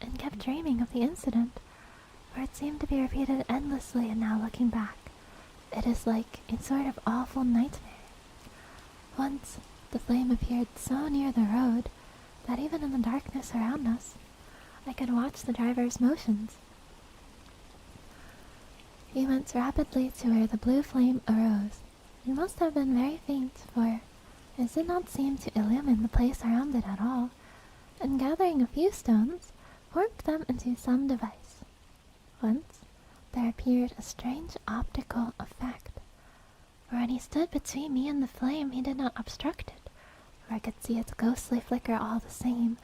and kept dreaming of the incident, for it seemed to be repeated endlessly, and now looking back, it is like a sort of awful nightmare. Once, the flame appeared so near the road that even in the darkness around us, I could watch the driver's motions. He went rapidly to where the blue flame arose. It must have been very faint, for it did not seem to illumine the place around it at all, and gathering a few stones, formed them into some device. Once, there appeared a strange optical effect, for when he stood between me and the flame, he did not obstruct it, for I could see its ghostly flicker all the same.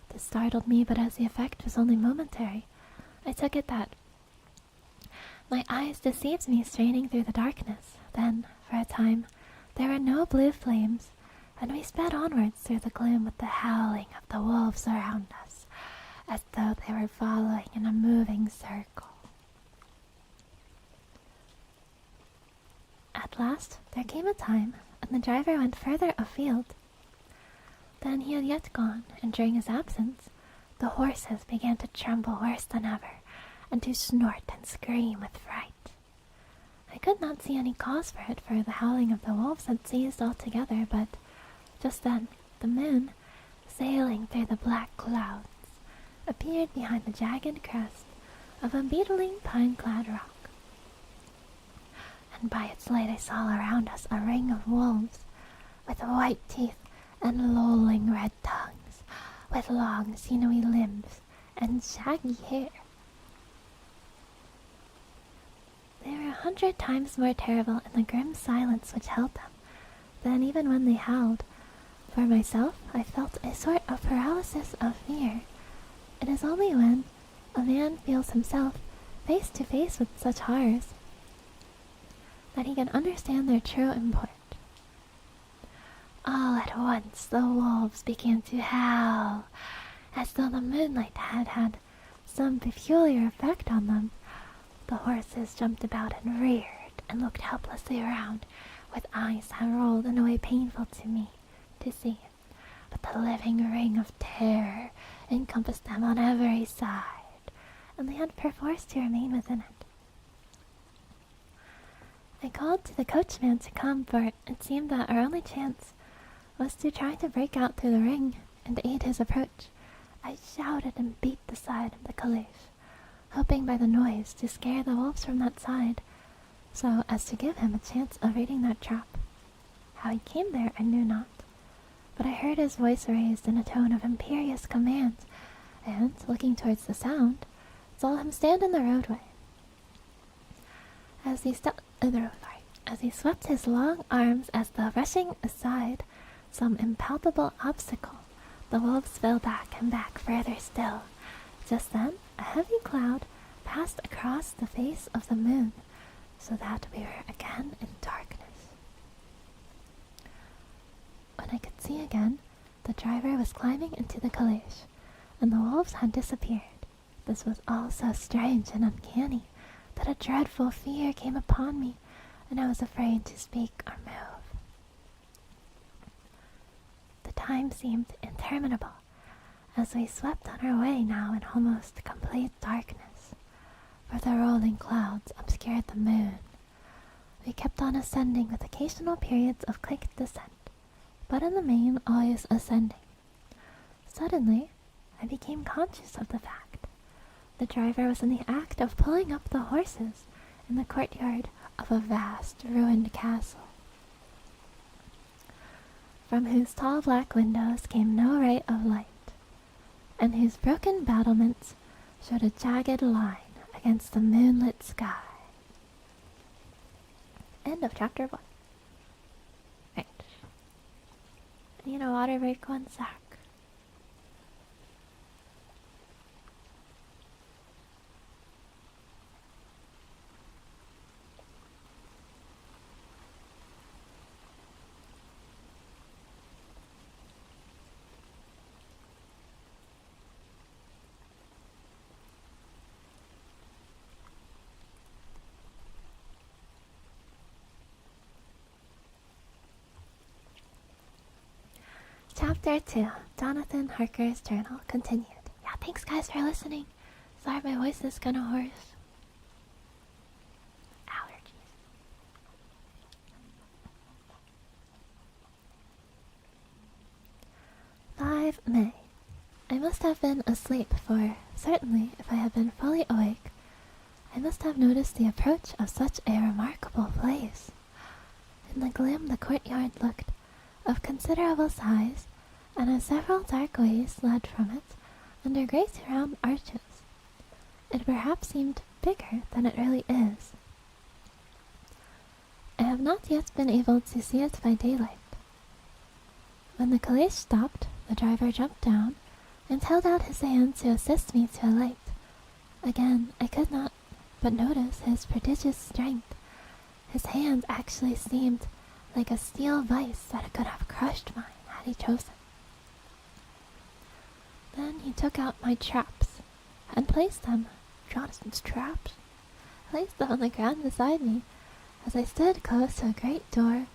This startled me, but as the effect was only momentary, I took it that my eyes deceived me straining through the darkness. Then, for a time, there were no blue flames, and we sped onwards through the gloom with the howling of the wolves around us, as though they were following in a moving circle. At last, there came a time when the driver went further afield than he had yet gone, and during his absence, the horses began to tremble worse than ever, and to snort and scream with fright. I could not see any cause for it, for the howling of the wolves had ceased altogether, but just then the moon, sailing through the black clouds, appeared behind the jagged crest of a beetling pine-clad rock. And by its light I saw around us a ring of wolves, with white teeth and lolling red tongues, with long sinewy limbs and shaggy hair. They were 100 times more terrible in the grim silence which held them than even when they howled. For myself, I felt a sort of paralysis of fear. It is only when a man feels himself face to face with such horrors that he can understand their true import. All at once the wolves began to howl, as though the moonlight had had some peculiar effect on them. The horses jumped about and reared and looked helplessly around, with eyes that rolled in a way painful to me, to see, but the living ring of terror encompassed them on every side, and they had perforce to remain within it. I called to the coachman to come, for it seemed that our only chance was to try to break out through the ring and aid his approach. I shouted and beat the side of the caleche, hoping by the noise to scare the wolves from that side, so as to give him a chance of raiding that trap. How he came there I knew not, but I heard his voice raised in a tone of imperious command, and, looking towards the sound, saw him stand in the roadway. As he swept his long arms as though rushing aside some impalpable obstacle, the wolves fell back and back further still. Just then, a heavy cloud passed across the face of the moon, so that we were again in darkness. When I could see again, the driver was climbing into the caleche, and the wolves had disappeared. This was all so strange and uncanny that a dreadful fear came upon me, and I was afraid to speak or move. The time seemed interminable, as we swept on our way now in almost complete darkness, for the rolling clouds obscured the moon. We kept on ascending with occasional periods of quick descent, but in the main always ascending. Suddenly, I became conscious of the fact. The driver was in the act of pulling up the horses in the courtyard of a vast, ruined castle, from whose tall black windows came no ray of light, and whose broken battlements showed a jagged line against the moonlit sky. End of chapter 1. Right. I need a water break 1 sec. Chapter 2, Jonathan Harker's Journal, continued. Yeah, thanks guys for listening. Sorry my voice is kinda hoarse. Allergies. 5 May. I must have been asleep, for certainly if I had been fully awake, I must have noticed the approach of such a remarkable place. In the gloom the courtyard looked of considerable size, and as several dark ways led from it under great round arches, it perhaps seemed bigger than it really is. I have not yet been able to see it by daylight. When the caleche stopped, the driver jumped down and held out his hand to assist me to alight. Again, I could not but notice his prodigious strength. His hand actually seemed like a steel vice that could have crushed mine had he chosen. Then he took out my traps and placed them, Jonathan's traps, placed them on the ground beside me as I stood close to a great door,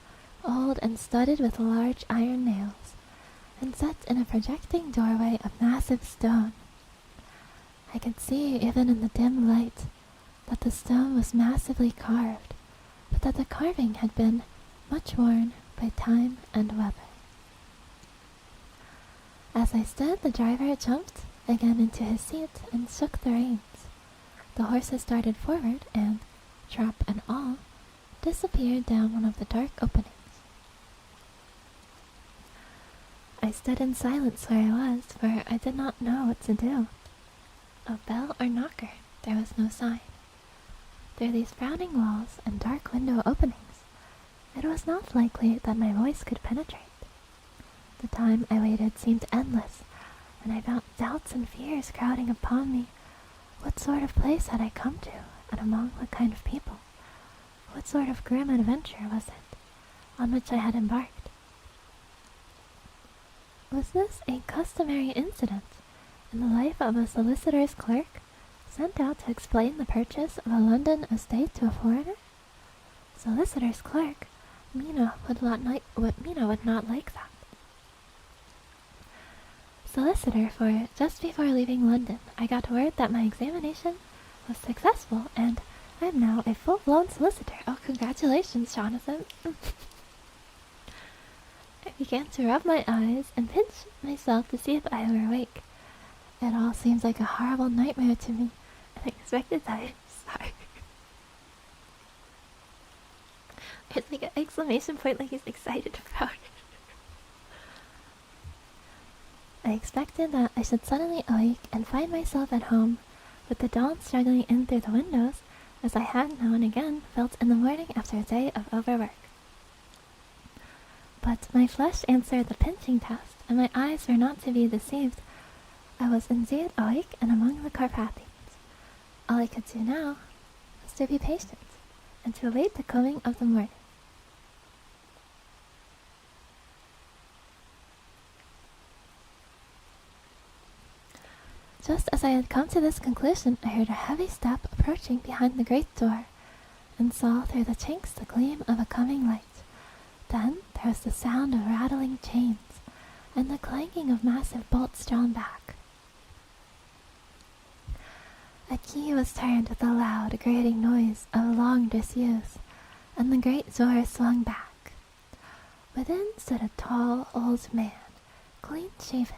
old and studded with large iron nails, and set in a projecting doorway of massive stone. I could see, even in the dim light, that the stone was massively carved, but that the carving had been much worn by time and weather. As I stood, the driver jumped again into his seat and shook the reins. The horses started forward and, trap and all, disappeared down one of the dark openings. I stood in silence where I was, for I did not know what to do. Of bell or knocker, there was no sign. Through these frowning walls and dark window openings, it was not likely that my voice could penetrate. The time I waited seemed endless, and I felt doubts and fears crowding upon me. What sort of place had I come to, and among what kind of people? What sort of grim adventure was it on which I had embarked? Was this a customary incident in the life of a solicitor's clerk sent out to explain the purchase of a London estate to a foreigner? Solicitor's clerk? Mina would not like that. solicitor for just before leaving London, I got word that my examination was successful, and I am now a full-blown solicitor. Oh, congratulations, Jonathan. I began to rub my eyes and pinch myself to see if I were awake. It all seems like a horrible nightmare to me, and I expected that. Sorry. It's like an exclamation point, like he's excited about it. I expected that I should suddenly awake and find myself at home, with the dawn struggling in through the windows, as I had now and again felt in the morning after a day of overwork. But my flesh answered the pinching test, and my eyes were not to be deceived. I was indeed awake and among the Carpathians. All I could do now was to be patient, and to await the coming of the morning. Just as I had come to this conclusion, I heard a heavy step approaching behind the great door, and saw through the chinks the gleam of a coming light. Then there was the sound of rattling chains, and the clanking of massive bolts drawn back. A key was turned with a loud, grating noise of long disuse, and the great door swung back. Within stood a tall old man, clean-shaven,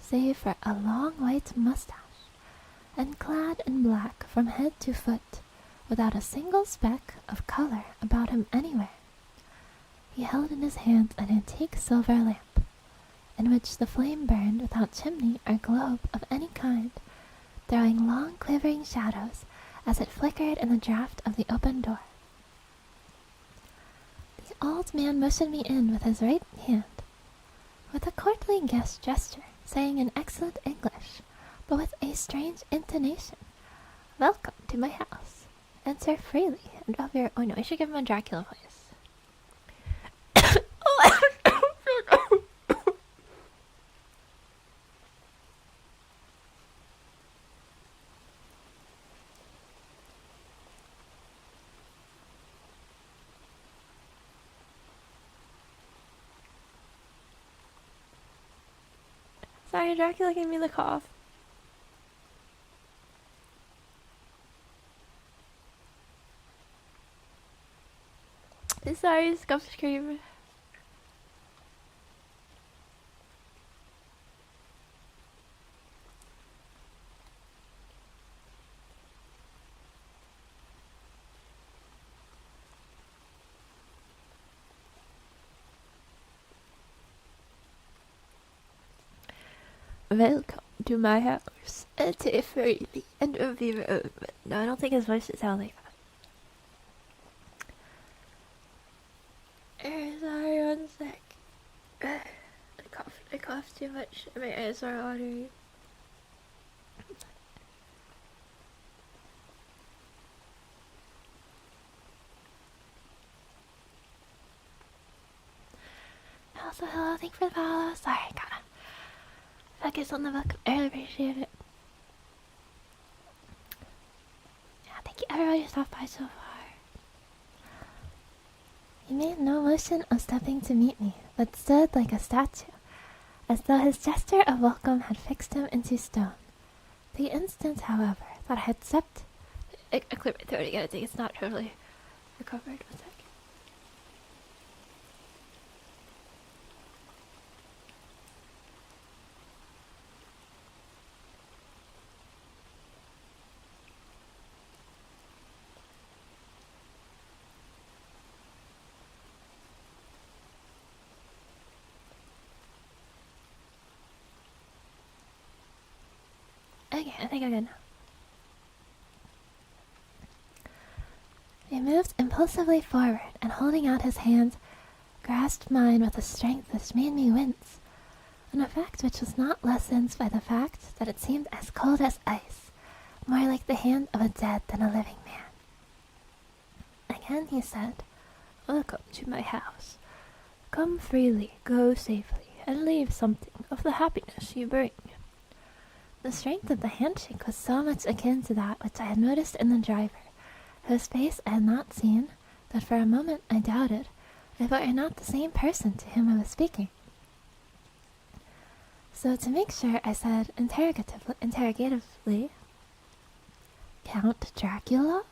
save for a long white mustache, and clad in black from head to foot, without a single speck of color about him anywhere. He held in his hands an antique silver lamp, in which the flame burned without chimney or globe of any kind, throwing long quivering shadows as it flickered in the draught of the open door. The old man motioned me in with his right hand, with a courtly gesture, saying in excellent English, but with a strange intonation, "Welcome to my house. Enter freely, and of your..." Oh no, I should give him a Dracula voice. Sorry, Dracula gave me the cough. Sorry, scuff scream. Welcome to my house. Enter freely, and of your own. No, I don't think his voice should sound like that. Sorry, 1 sec. I coughed too much. My eyes are watery. Also, hello, thank you for the follow. Sorry, gotta focus on the book. I really appreciate it. Yeah, thank you everybody who stopped by so far. He made no motion of stepping to meet me, but stood like a statue, as though his gesture of welcome had fixed him into stone. The instant, however, that I had stepped... I cleared my throat again. I think it's not totally recovered. 1 sec. Okay, I think I'm good now. He moved impulsively forward, and holding out his hand, grasped mine with a strength which made me wince, an effect which was not lessened by the fact that it seemed as cold as ice, more like the hand of a dead than a living man. Again he said, "Welcome to my house. Come freely, go safely, and leave something of the happiness you bring." The strength of the handshake was so much akin to that which I had noticed in the driver, whose face I had not seen, that for a moment I doubted if it were not the same person to whom I was speaking. So to make sure, I said interrogatively, "Count Dracula?"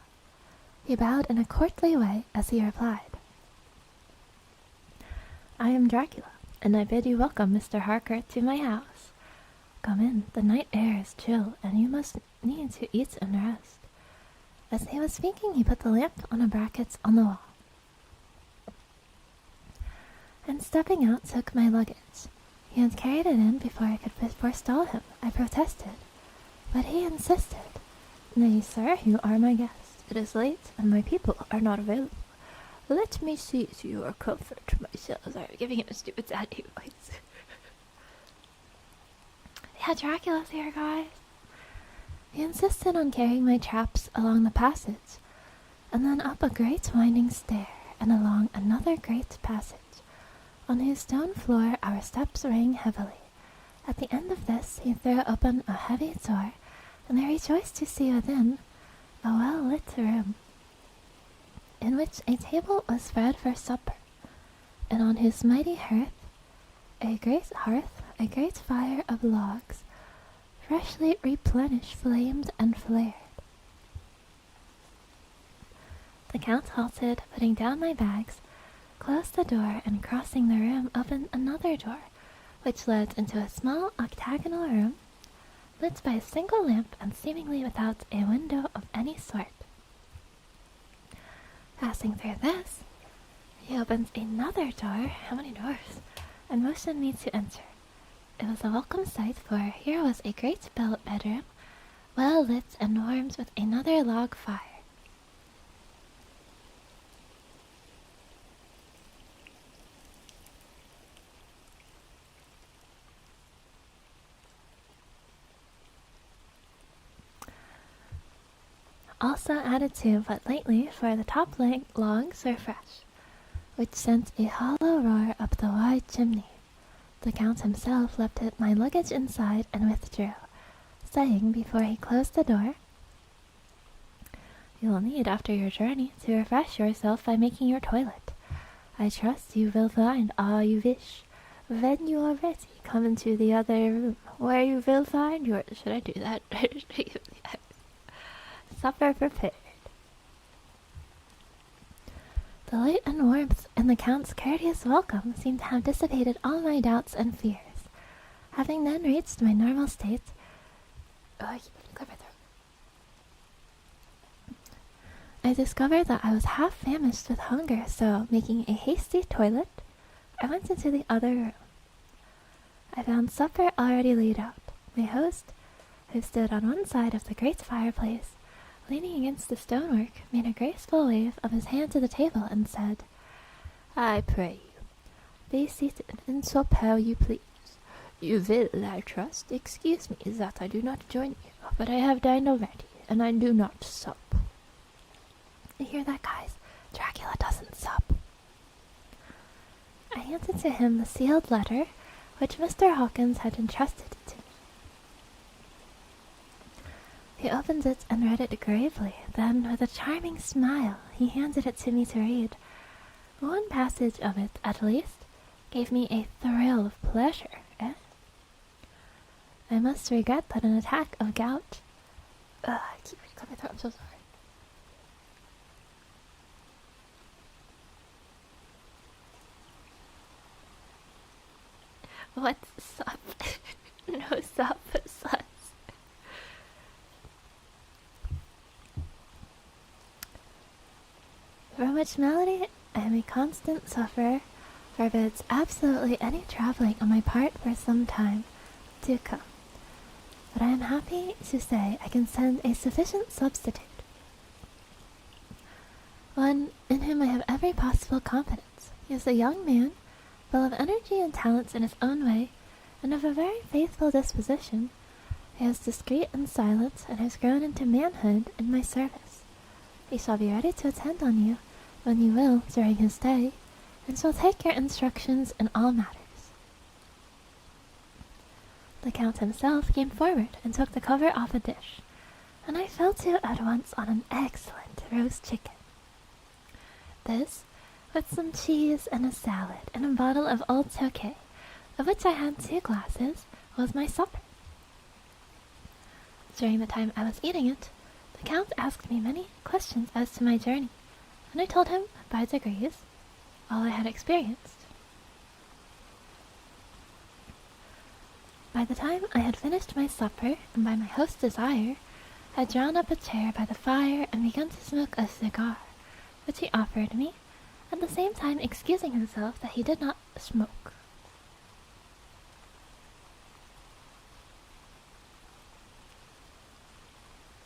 He bowed in a courtly way as he replied, "I am Dracula, and I bid you welcome, Mr. Harker, to my house. Come in, the night air is chill, and you must need to eat and rest." As he was speaking, he put the lamp on a bracket on the wall, and stepping out, took my luggage. He had carried it in before I could forestall him. I protested, but he insisted. "Nay, sir, you are my guest. It is late, and my people are not available. Let me see to your comfort myself." Sorry, I'm giving him a stupid daddy voice. Yeah, Dracula's here, guys. He insisted on carrying my traps along the passage, and then up a great winding stair, and along another great passage, on whose stone floor our steps rang heavily. At the end of this he threw open a heavy door, and I rejoiced to see within a well-lit room, in which a table was spread for supper, and on whose mighty a great fire of logs, freshly replenished, flamed and flared. The Count halted, putting down my bags, closed the door, and crossing the room opened another door, which led into a small octagonal room, lit by a single lamp and seemingly without a window of any sort. Passing through this, he opened another door, how many doors, and motioned me to enter. It was a welcome sight, for here was a great bedroom, well lit and warmed with another log fire. Also added to but lately, for the top logs were fresh, which sent a hollow roar up the wide chimney. The Count himself left my luggage inside and withdrew, saying before he closed the door, "You will need after your journey to refresh yourself by making your toilet. I trust you will find all you wish. When you are ready, come into the other room, where you will find your..." Should I do that? "Supper prepared." The light and warmth in the Count's courteous welcome seemed to have dissipated all my doubts and fears. Having then reached my normal state, I discovered that I was half famished with hunger, so, making a hasty toilet, I went into the other room. I found supper already laid out. My host, who stood on one side of the great fireplace, leaning against the stonework, made a graceful wave of his hand to the table and said, "I pray you, be seated and sup how you please. You will, I trust, excuse me that I do not join you, but I have dined already, and I do not sup." You hear that, guys? Dracula doesn't sup. I handed to him the sealed letter, which Mr. Hawkins had entrusted to me. He opened it and read it gravely. Then, with a charming smile, he handed it to me to read. One passage of it, at least, gave me a thrill of pleasure, I must regret that an attack of gout... I keep clearing my throat, I'm so sorry. What's sup? No sup, sus. From which malady I am a constant sufferer, forbids absolutely any traveling on my part for some time to come. But I am happy to say I can send a sufficient substitute, one in whom I have every possible confidence. He is a young man, full of energy and talents in his own way, and of a very faithful disposition. He is discreet and silent, and has grown into manhood in my service. He shall be ready to attend on you, when you will, during his stay, and shall take your instructions in all matters. The Count himself came forward and took the cover off a dish, and I fell to at once on an excellent roast chicken. This, with some cheese and a salad, and a bottle of old Stoker, of which I had 2 glasses, was my supper. During the time I was eating it, the Count asked me many questions as to my journey, and I told him, by degrees, all I had experienced. By the time I had finished my supper, and by my host's desire, had drawn up a chair by the fire and begun to smoke a cigar, which he offered me, at the same time excusing himself that he did not smoke.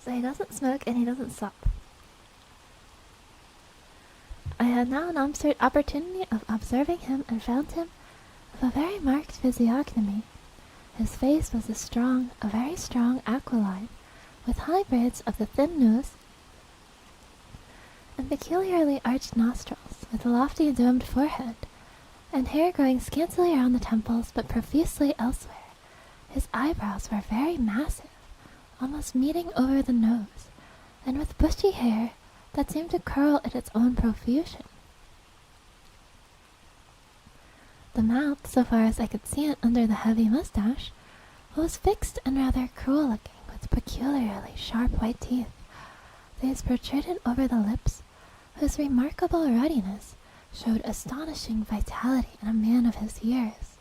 So he doesn't smoke and he doesn't sup. I had now an opportunity of observing him and found him of a very marked physiognomy. His face was a very strong aquiline, with hybrids of the thin nose and peculiarly arched nostrils, with a lofty domed forehead, and hair growing scantily around the temples but profusely elsewhere. His eyebrows were very massive, almost meeting over the nose, and with bushy hair that seemed to curl at its own profusion. The mouth, so far as I could see it under the heavy mustache, was fixed and rather cruel-looking, with peculiarly sharp white teeth. These protruded over the lips, whose remarkable ruddiness showed astonishing vitality in a man of his years.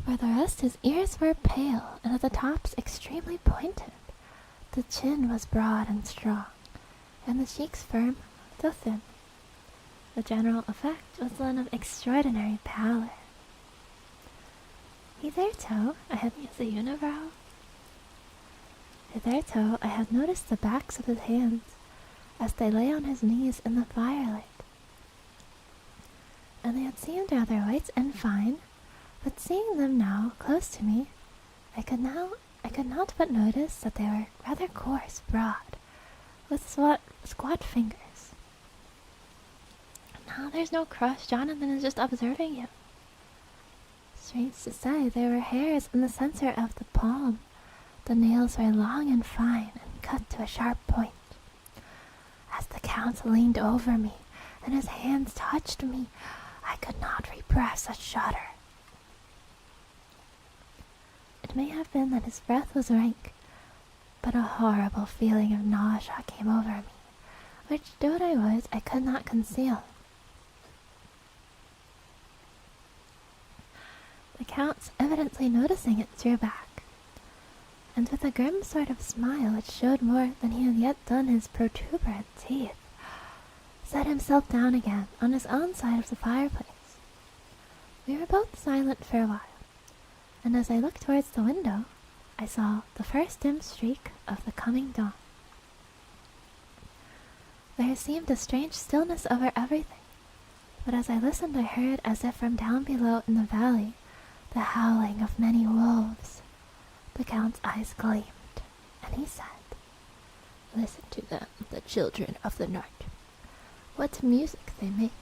For the rest, his ears were pale, and at the tops extremely pointed. The chin was broad and strong, and the cheeks firm, though thin. The general effect was one of extraordinary pallor. Hitherto I had used a unibrow. Hitherto I had noticed the backs of his hands as they lay on his knees in the firelight, and they had seemed rather white and fine, but seeing them now close to me, I could not but notice that they were rather coarse, broad, with squat fingers. Now there's no crush. Jonathan is just observing you. Strange to say, there were hairs in the center of the palm. The nails were long and fine and cut to a sharp point. As the Count leaned over me and his hands touched me, I could not repress a shudder. It may have been that his breath was rank, but a horrible feeling of nausea came over me, which, do what I would, I could not conceal. The Count, evidently noticing it, drew back, and with a grim sort of smile which showed more than he had yet done his protuberant teeth, sat himself down again on his own side of the fireplace. We were both silent for a while, and as I looked towards the window, I saw the first dim streak of the coming dawn. There seemed a strange stillness over everything, but as I listened I heard, as if from down below in the valley, the howling of many wolves. The Count's eyes gleamed, and he said, "Listen to them, the children of the night. What music they make."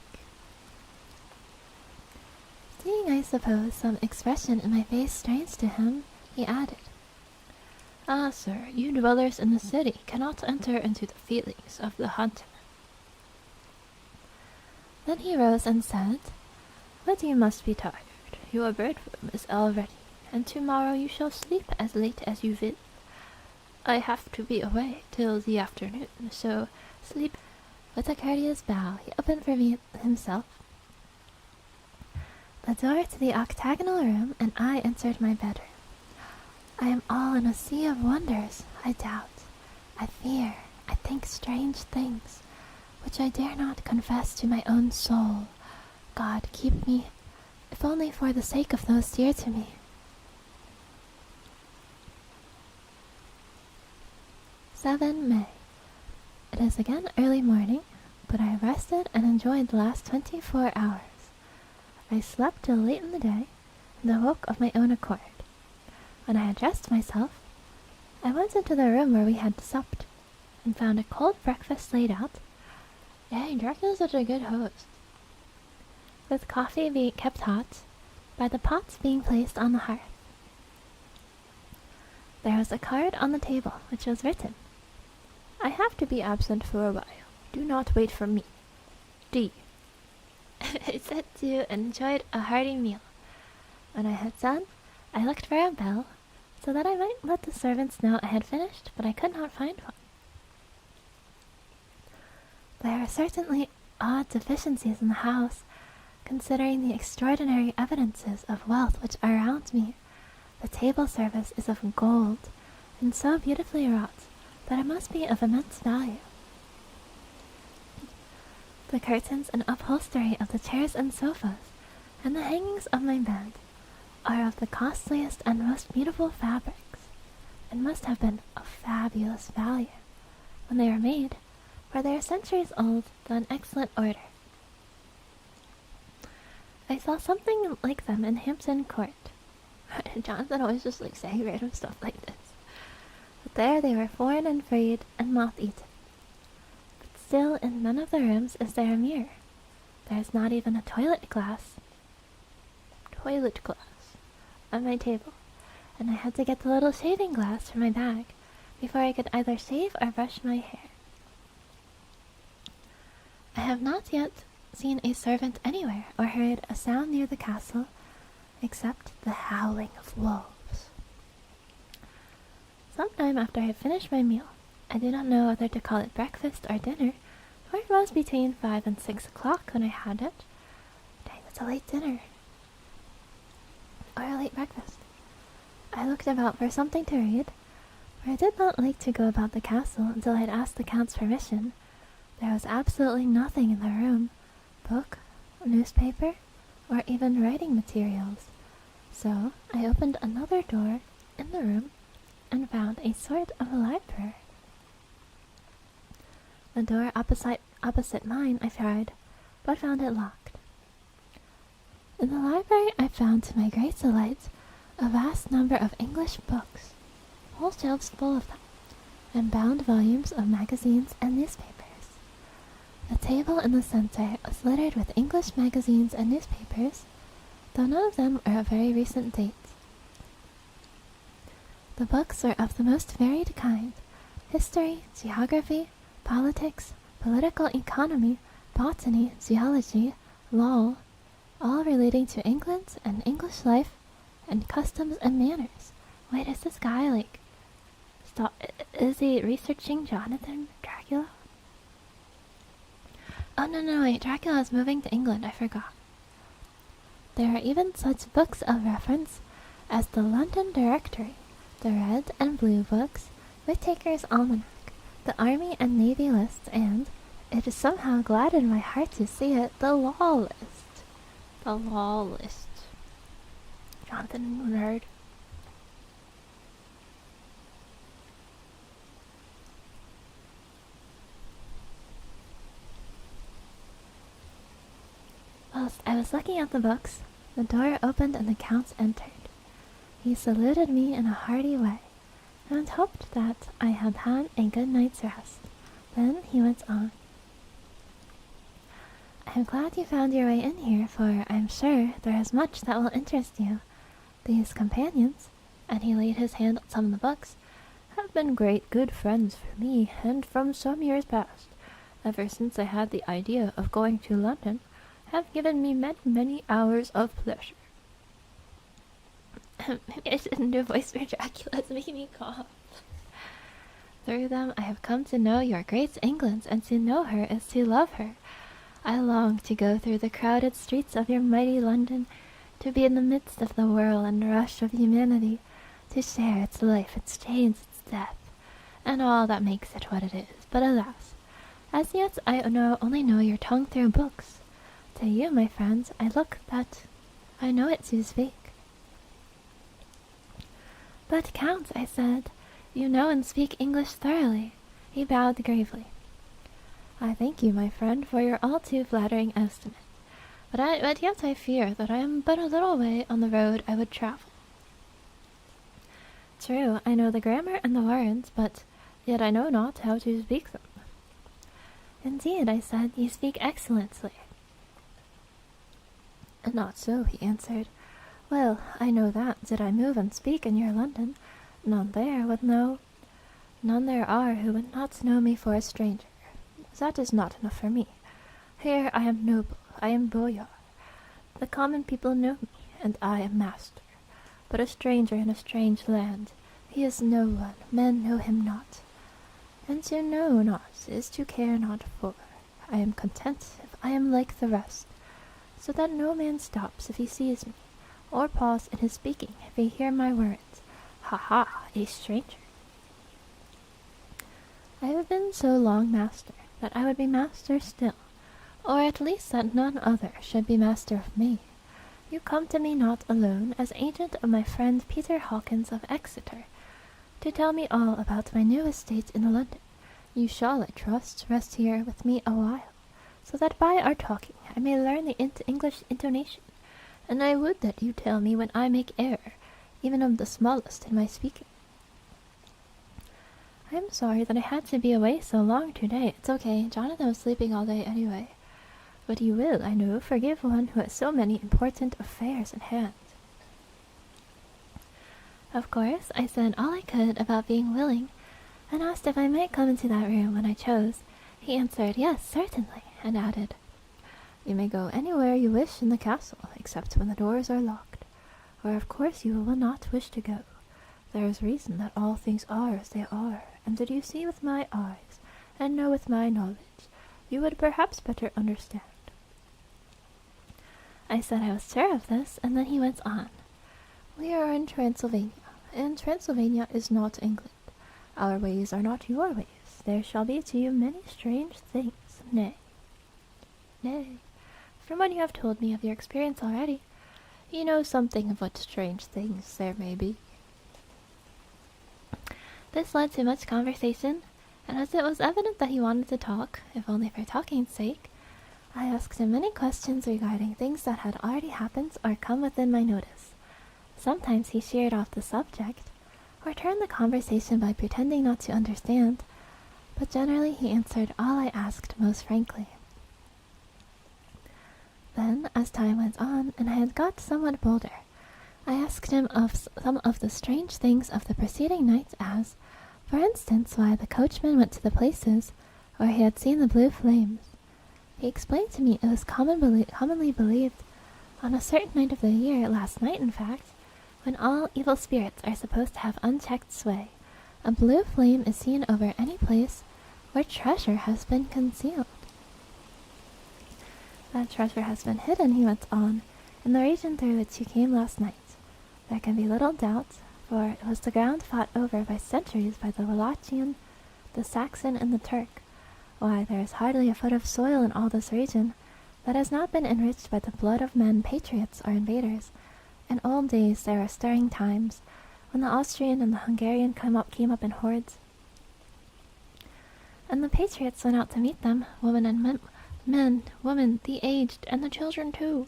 Seeing, I suppose, some expression in my face strange to him, he added, "Ah, sir, you dwellers in the city cannot enter into the feelings of the hunter." Then he rose and said, "But you must be tired. Your bedroom is all ready, and tomorrow you shall sleep as late as you will. I have to be away till the afternoon, so sleep." With a courteous bow, he opened for me himself the door to the octagonal room, and I entered my bedroom. I am all in a sea of wonders. I doubt, I fear, I think strange things, which I dare not confess to my own soul. God keep me, if only for the sake of those dear to me. May. It is again early morning, but I have rested and enjoyed the last 24 hours. I slept till late in the day, and awoke of my own accord. When I had dressed myself, I went into the room where we had supped, and found a cold breakfast laid out. Yea, Dracula's such a good host. With coffee being kept hot, by the pots being placed on the hearth. There was a card on the table, which was written, "I have to be absent for a while. Do not wait for me. D." I said you enjoyed a hearty meal. When I had done, I looked for a bell, so that I might let the servants know I had finished, but I could not find one. There are certainly odd deficiencies in the house, considering the extraordinary evidences of wealth which are around me. The table service is of gold, and so beautifully wrought that it must be of immense value. The curtains and upholstery of the chairs and sofas, and the hangings of my bed, are of the costliest and most beautiful fabrics, and must have been of fabulous value when they were made, for they are centuries old, though in excellent order. I saw something like them in Hampton Court. Jonathan always just saying random stuff like this. But there they were foreign and frayed and moth-eaten. But still in none of the rooms is there a mirror. There is not even a toilet glass on my table, and I had to get the little shaving glass from my bag before I could either shave or brush my hair. I have not yet seen a servant anywhere or heard a sound near the castle except the howling of wolves. Some time after I had finished my meal, I do not know whether to call it breakfast or dinner, for it was between 5 and 6 o'clock when I had it. Dang, it's a late dinner. Or a late breakfast. I looked about for something to read, for I did not like to go about the castle until I had asked the Count's permission. There was absolutely nothing in the room, book, newspaper, or even writing materials. So I opened another door in the room and found a sort of a library. The door opposite mine I tried, but found it locked. In the library I found, to my great delight, a vast number of English books, whole shelves full of them, and bound volumes of magazines and newspapers. The table in the center was littered with English magazines and newspapers, though none of them are of very recent date. The books were of the most varied kind: history, geography, politics, political economy, botany, zoology, law, all relating to England and English life and customs and manners. Wait, is this guy is he researching Jonathan Dracula? Oh no, wait, Dracula is moving to England, I forgot. There are even such books of reference as the London Directory, the Red and Blue books, Whittaker's Almanac, the Army and Navy lists, and, it has somehow gladdened my heart to see it, the Law List. The Law List. Jonathan, nerd. Whilst I was looking at the books, the door opened and the Count entered. He saluted me in a hearty way, and hoped that I had had a good night's rest. Then he went on. I am glad you found your way in here, for I am sure there is much that will interest you. These companions, and he laid his hand on some of the books, have been great good friends for me, and from some years past, ever since I had the idea of going to London, have given me many hours of pleasure. Maybe I shouldn't do a voice for Dracula, it's making me cough. Through them I have come to know your great England, and to know her is to love her. I long to go through the crowded streets of your mighty London, to be in the midst of the whirl and rush of humanity, to share its life, its change, its death, and all that makes it what it is. But alas, as yet I only know your tongue through books. To you, my friends, I look that I know it to speak. But, Count, I said, you know and speak English thoroughly. He bowed gravely. I thank you, my friend, for your all too flattering estimate. But yet I fear that I am but a little way on the road I would travel. True, I know the grammar and the words, but yet I know not how to speak them. Indeed, I said, you speak excellently. Not so, he answered. Well, I know that, did I move and speak in your London, none there would know. None there are who would not know me for a stranger. That is not enough for me. Here I am noble, I am boyar. The common people know me, and I am master. But a stranger in a strange land, he is no one, men know him not. And to know not is to care not for. I am content if I am like the rest, so that no man stops if he sees me, or pause in his speaking if he hear my words. Ha ha, a stranger. I have been so long master that I would be master still, or at least that none other should be master of me. You come to me not alone as agent of my friend Peter Hawkins of Exeter, to tell me all about my new estate in London. You shall, I trust, rest here with me a while, so that by our talking I may learn the English intonation, and I would that you tell me when I make error, even of the smallest in my speaking. I am sorry that I had to be away so long today. It's okay, Jonathan was sleeping all day anyway. But you will, I know, forgive one who has so many important affairs in hand. Of course, I said all I could about being willing, and asked if I might come into that room when I chose. He answered, yes, certainly, and added, you may go anywhere you wish in the castle, except when the doors are locked, where of course you will not wish to go. There is reason that all things are as they are, and did you see with my eyes, and know with my knowledge, you would perhaps better understand. I said I was sure of this, and then he went on. We are in Transylvania, and Transylvania is not England. Our ways are not your ways. There shall be to you many strange things. Nay, from what you have told me of your experience already, you know something of what strange things there may be. This led to much conversation, and as it was evident that he wanted to talk, if only for talking's sake, I asked him many questions regarding things that had already happened or come within my notice. Sometimes he sheered off the subject, or turned the conversation by pretending not to understand, but generally he answered all I asked most frankly. Then, as time went on, and I had got somewhat bolder, I asked him of some of the strange things of the preceding night, as, for instance, why the coachman went to the places where he had seen the blue flames. He explained to me it was commonly believed, on a certain night of the year, last night in fact, when all evil spirits are supposed to have unchecked sway, a blue flame is seen over any place where treasure has been concealed. That treasure has been hidden, he went on, in the region through which you came last night. There can be little doubt, for it was the ground fought over by centuries by the Wallachian, the Saxon, and the Turk. Why, there is hardly a foot of soil in all this region that has not been enriched by the blood of men, patriots or invaders. In old days there were stirring times, when the Austrian and the Hungarian came up in hordes, and the patriots went out to meet them, men, women, the aged, and the children too,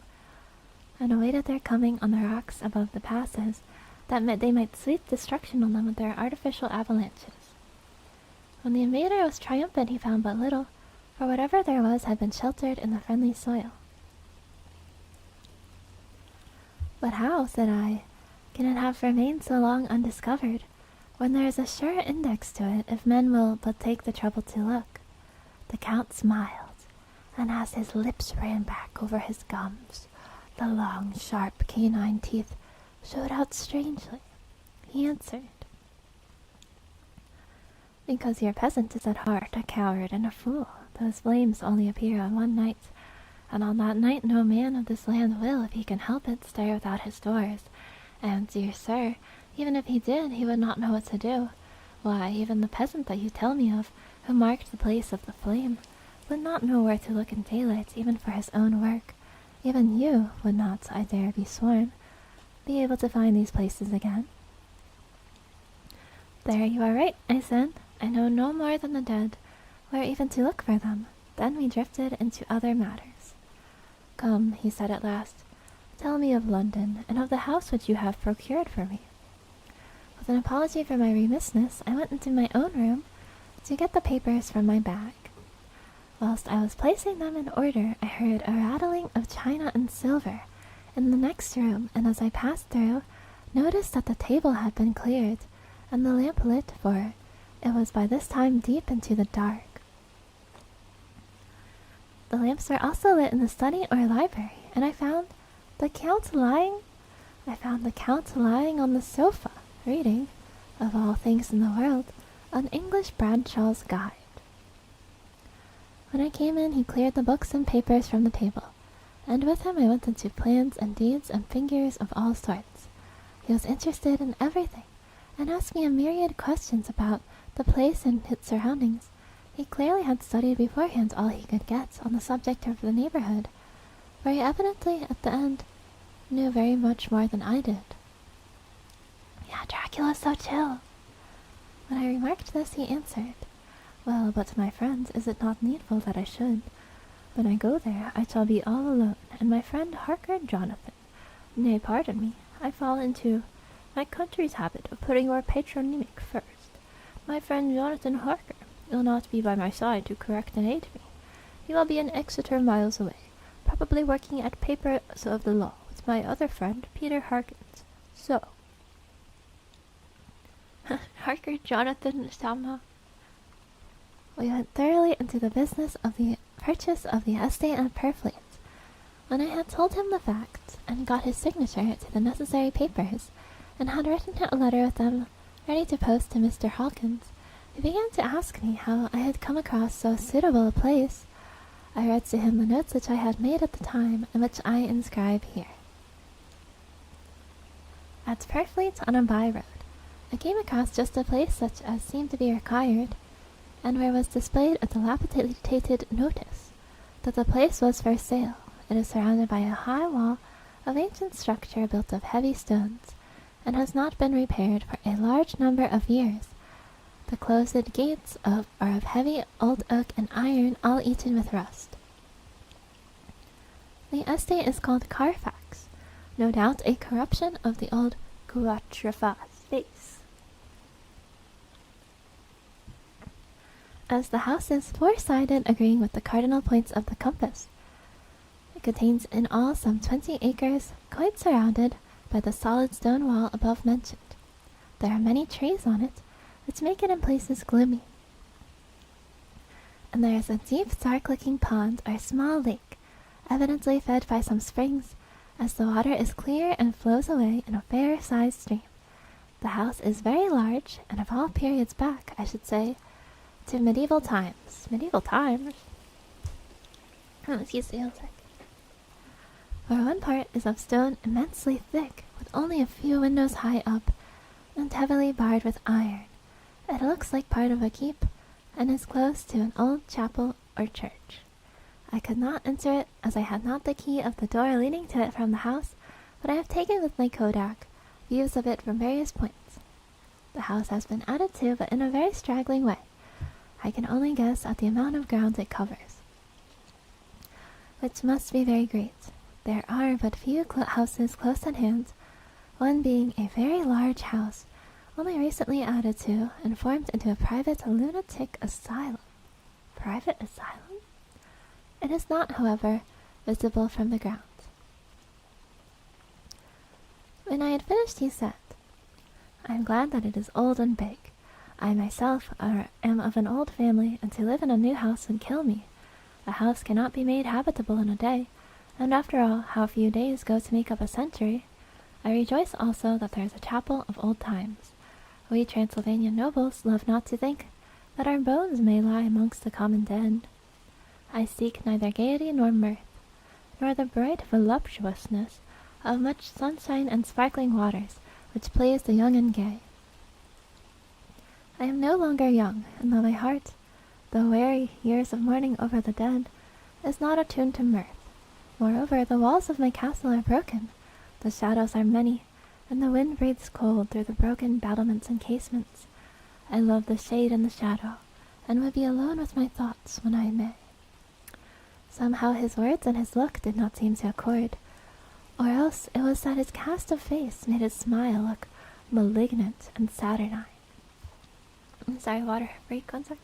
and awaited their coming on the rocks above the passes, that they might sweep destruction on them with their artificial avalanches. When the invader was triumphant, he found but little, for whatever there was had been sheltered in the friendly soil. But how, said I, can it have remained so long undiscovered, when there is a sure index to it if men will but take the trouble to look? The Count smiled, and as his lips ran back over his gums, the long, sharp canine teeth showed out strangely. He answered, because your peasant is at heart a coward and a fool. Those flames only appear on one night, and on that night no man of this land will, if he can help it, stir without his doors. And, dear sir, even if he did, he would not know what to do. Why, even the peasant that you tell me of, who marked the place of the flame, would not know where to look in daylight, even for his own work. Even you would not, I dare be sworn, be able to find these places again. There you are right, I said. I know no more than the dead, where even to look for them. Then we drifted into other matters. Come, he said at last, tell me of London, and of the house which you have procured for me. With an apology for my remissness, I went into my own room to get the papers from my bag. Whilst I was placing them in order, I heard a rattling of china and silver in the next room, and as I passed through, noticed that the table had been cleared, and the lamp lit, for it was by this time deep into the dark. The lamps were also lit in the study or library, and I found the Count lying on the sofa, reading, of all things in the world, an English Bradshaw's Guide. When I came in, he cleared the books and papers from the table, and with him I went into plans and deeds and figures of all sorts. He was interested in everything, and asked me a myriad questions about the place and its surroundings. He clearly had studied beforehand all he could get on the subject of the neighborhood, for he evidently, at the end, knew very much more than I did. Yeah, Dracula's so chill. When I remarked this, he answered, "Well, but my friend, is it not needful that I should? When I go there, I shall be all alone, and my friend Harker Jonathan. Nay, pardon me, I fall into my country's habit of putting your patronymic first. My friend Jonathan Harker will not be by my side to correct and aid me. He will be in Exeter miles away, probably working at papers of the law with my other friend, Peter Harkins. So." Harker Jonathan Sama. We went thoroughly into the business of the purchase of the estate and Purfleet. When I had told him the facts, and got his signature to the necessary papers, and had written a letter with them ready to post to Mr. Hawkins, he began to ask me how I had come across so suitable a place. I read to him the notes which I had made at the time, and which I inscribe here. At Purfleet, on a by-road, I came across just a place such as seemed to be required, and where was displayed a dilapidated notice that the place was for sale. It is surrounded by a high wall of ancient structure built of heavy stones, and has not been repaired for a large number of years. The closed gates are of heavy old oak and iron, all eaten with rust. The estate is called Carfax, no doubt a corruption of the old Guatrafa space. As the house is four-sided, agreeing with the cardinal points of the compass, it contains in all some 20 acres, quite surrounded by the solid stone wall above mentioned. There are many trees on it, which make it in places gloomy. And there is a deep, dark-looking pond or small lake, evidently fed by some springs, as the water is clear and flows away in a fair-sized stream. The house is very large, and of all periods back, I should say, to medieval times. Medieval times? Excuse me, one sec. For one part is of stone immensely thick, with only a few windows high up, and heavily barred with iron. It looks like part of a keep, and is close to an old chapel or church. I could not enter it, as I had not the key of the door leading to it from the house, but I have taken with my kodak views of it from various points. The house has been added to, but in a very straggling way. I can only guess at the amount of ground it covers, which must be very great. There are but few houses close at hand, one being a very large house, only recently added to, and formed into a private lunatic asylum. Private asylum? It is not, however, visible from the ground. When I had finished, he said, "I am glad that it is old and big. I myself am of an old family, and to live in a new house would kill me. A house cannot be made habitable in a day, and after all, how few days go to make up a century. I rejoice also that there is a chapel of old times. We Transylvanian nobles love not to think that our bones may lie amongst the common dead. I seek neither gaiety nor mirth, nor the bright voluptuousness of much sunshine and sparkling waters, which please the young and gay. I am no longer young, and though my heart, though weary years of mourning over the dead, is not attuned to mirth. Moreover, the walls of my castle are broken, the shadows are many, and the wind breathes cold through the broken battlements and casements. I love the shade and the shadow, and would be alone with my thoughts when I may." Somehow his words and his look did not seem to accord, or else it was that his cast of face made his smile look malignant and saturnine. I'm sorry, water break, 1 sec.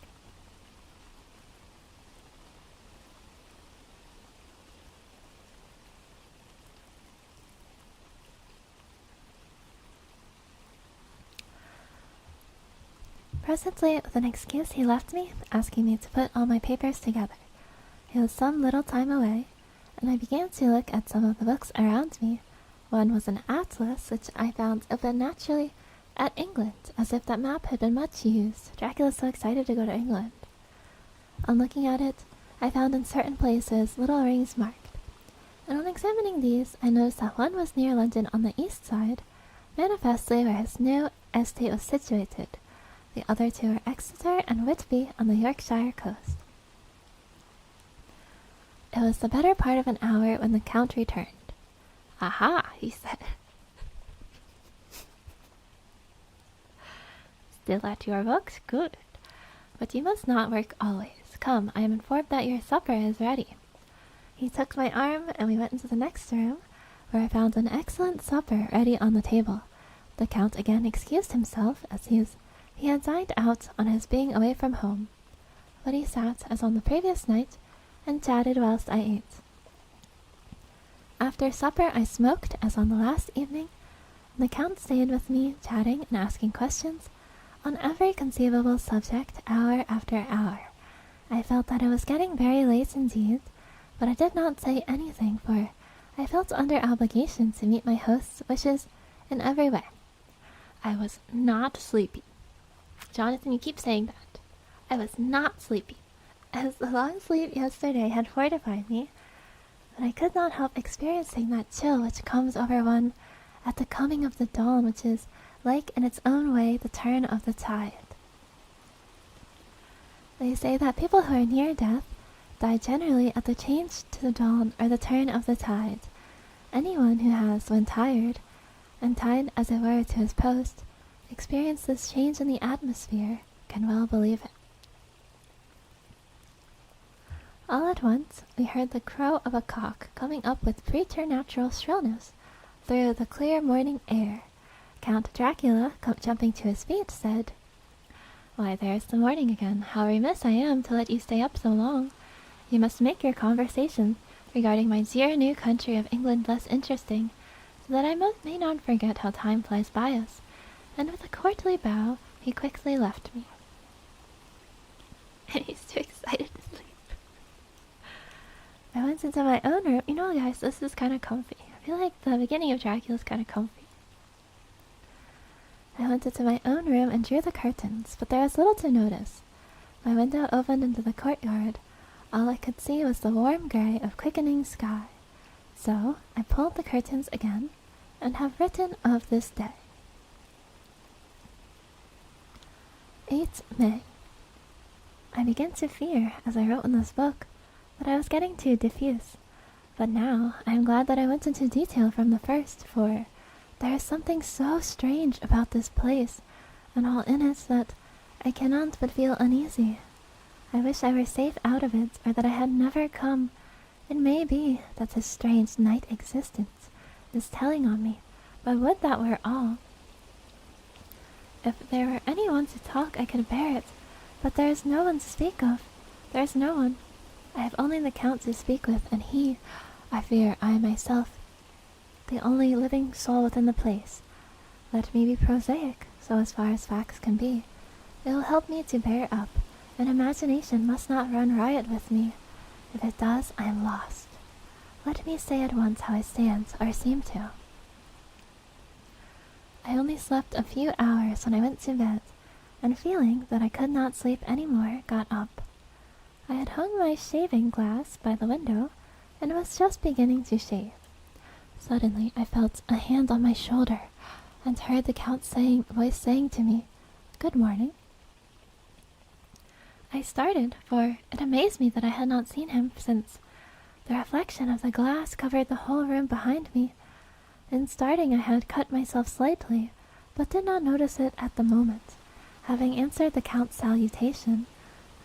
Presently, with an excuse, he left me, asking me to put all my papers together. He was some little time away, and I began to look at some of the books around me. One was an atlas, which I found open naturally at England, as if that map had been much used. Dracula's so excited to go to England. On looking at it, I found in certain places little rings marked, and on examining these, I noticed that one was near London on the east side, manifestly where his new estate was situated. The other two were Exeter and Whitby on the Yorkshire coast. It was the better part of an hour when the Count returned. "Aha," he said. "Still at your books? Good. But you must not work always. Come, I am informed that your supper is ready." He took my arm, and we went into the next room, where I found an excellent supper ready on the table. The Count again excused himself, as he had dined out on his being away from home. But he sat, as on the previous night, and chatted whilst I ate. After supper I smoked, as on the last evening, and the Count stayed with me, chatting and asking questions on every conceivable subject, hour after hour. I felt that it was getting very late indeed, but I did not say anything, for I felt under obligation to meet my host's wishes in every way. I was not sleepy. Jonathan, you keep saying that. I was not sleepy, as the long sleep yesterday had fortified me, but I could not help experiencing that chill which comes over one at the coming of the dawn, which is like in its own way the turn of the tide. They say that people who are near death die generally at the change to the dawn or the turn of the tide. Anyone who has, when tired, and tied as it were to his post, experienced this change in the atmosphere, can well believe it. All at once we heard the crow of a cock coming up with preternatural shrillness through the clear morning air. Count Dracula, jumping to his feet, said, "Why, there's the morning again. How remiss I am to let you stay up so long. You must make your conversation regarding my dear new country of England less interesting, so that I may not forget how time flies by us." And with a courtly bow, he quickly left me. And he's too excited to sleep. I went into my own room. You know, guys, this is kind of comfy. I feel like the beginning of Dracula is kind of comfy. I went into my own room and drew the curtains, but there was little to notice. My window opened into the courtyard. All I could see was the warm grey of quickening sky. So I pulled the curtains again, and have written of this day. 8 May. I began to fear, as I wrote in this book, that I was getting too diffuse. But now I am glad that I went into detail from the first, for there is something so strange about this place, and all in it, that I cannot but feel uneasy. I wish I were safe out of it, or that I had never come. It may be that this strange night existence is telling on me, but would that were all. If there were anyone to talk, I could bear it, but there is no one to speak of. There is no one. I have only the Count to speak with, and he, I fear I myself, the only living soul within the place. Let me be prosaic, so as far as facts can be. It will help me to bear up, and imagination must not run riot with me. If it does, I am lost. Let me say at once how I stand, or seem to. I only slept a few hours when I went to bed, and feeling that I could not sleep any more, got up. I had hung my shaving glass by the window, and was just beginning to shave. Suddenly I felt a hand on my shoulder, and heard the Count's voice saying to me, "Good morning." I started, for it amazed me that I had not seen him, since the reflection of the glass covered the whole room behind me. In starting I had cut myself slightly, but did not notice it at the moment. Having answered the Count's salutation,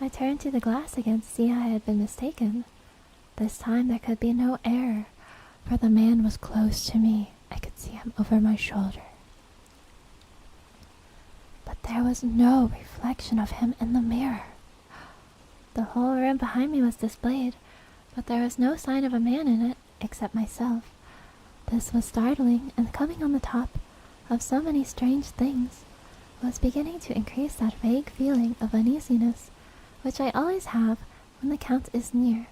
I turned to the glass again to see how I had been mistaken. This time there could be no error, for the man was close to me. I could see him over my shoulder. But there was no reflection of him in the mirror. The whole room behind me was displayed, but there was no sign of a man in it, except myself. This was startling, and coming on the top of so many strange things, was beginning to increase that vague feeling of uneasiness which I always have when the Count is near.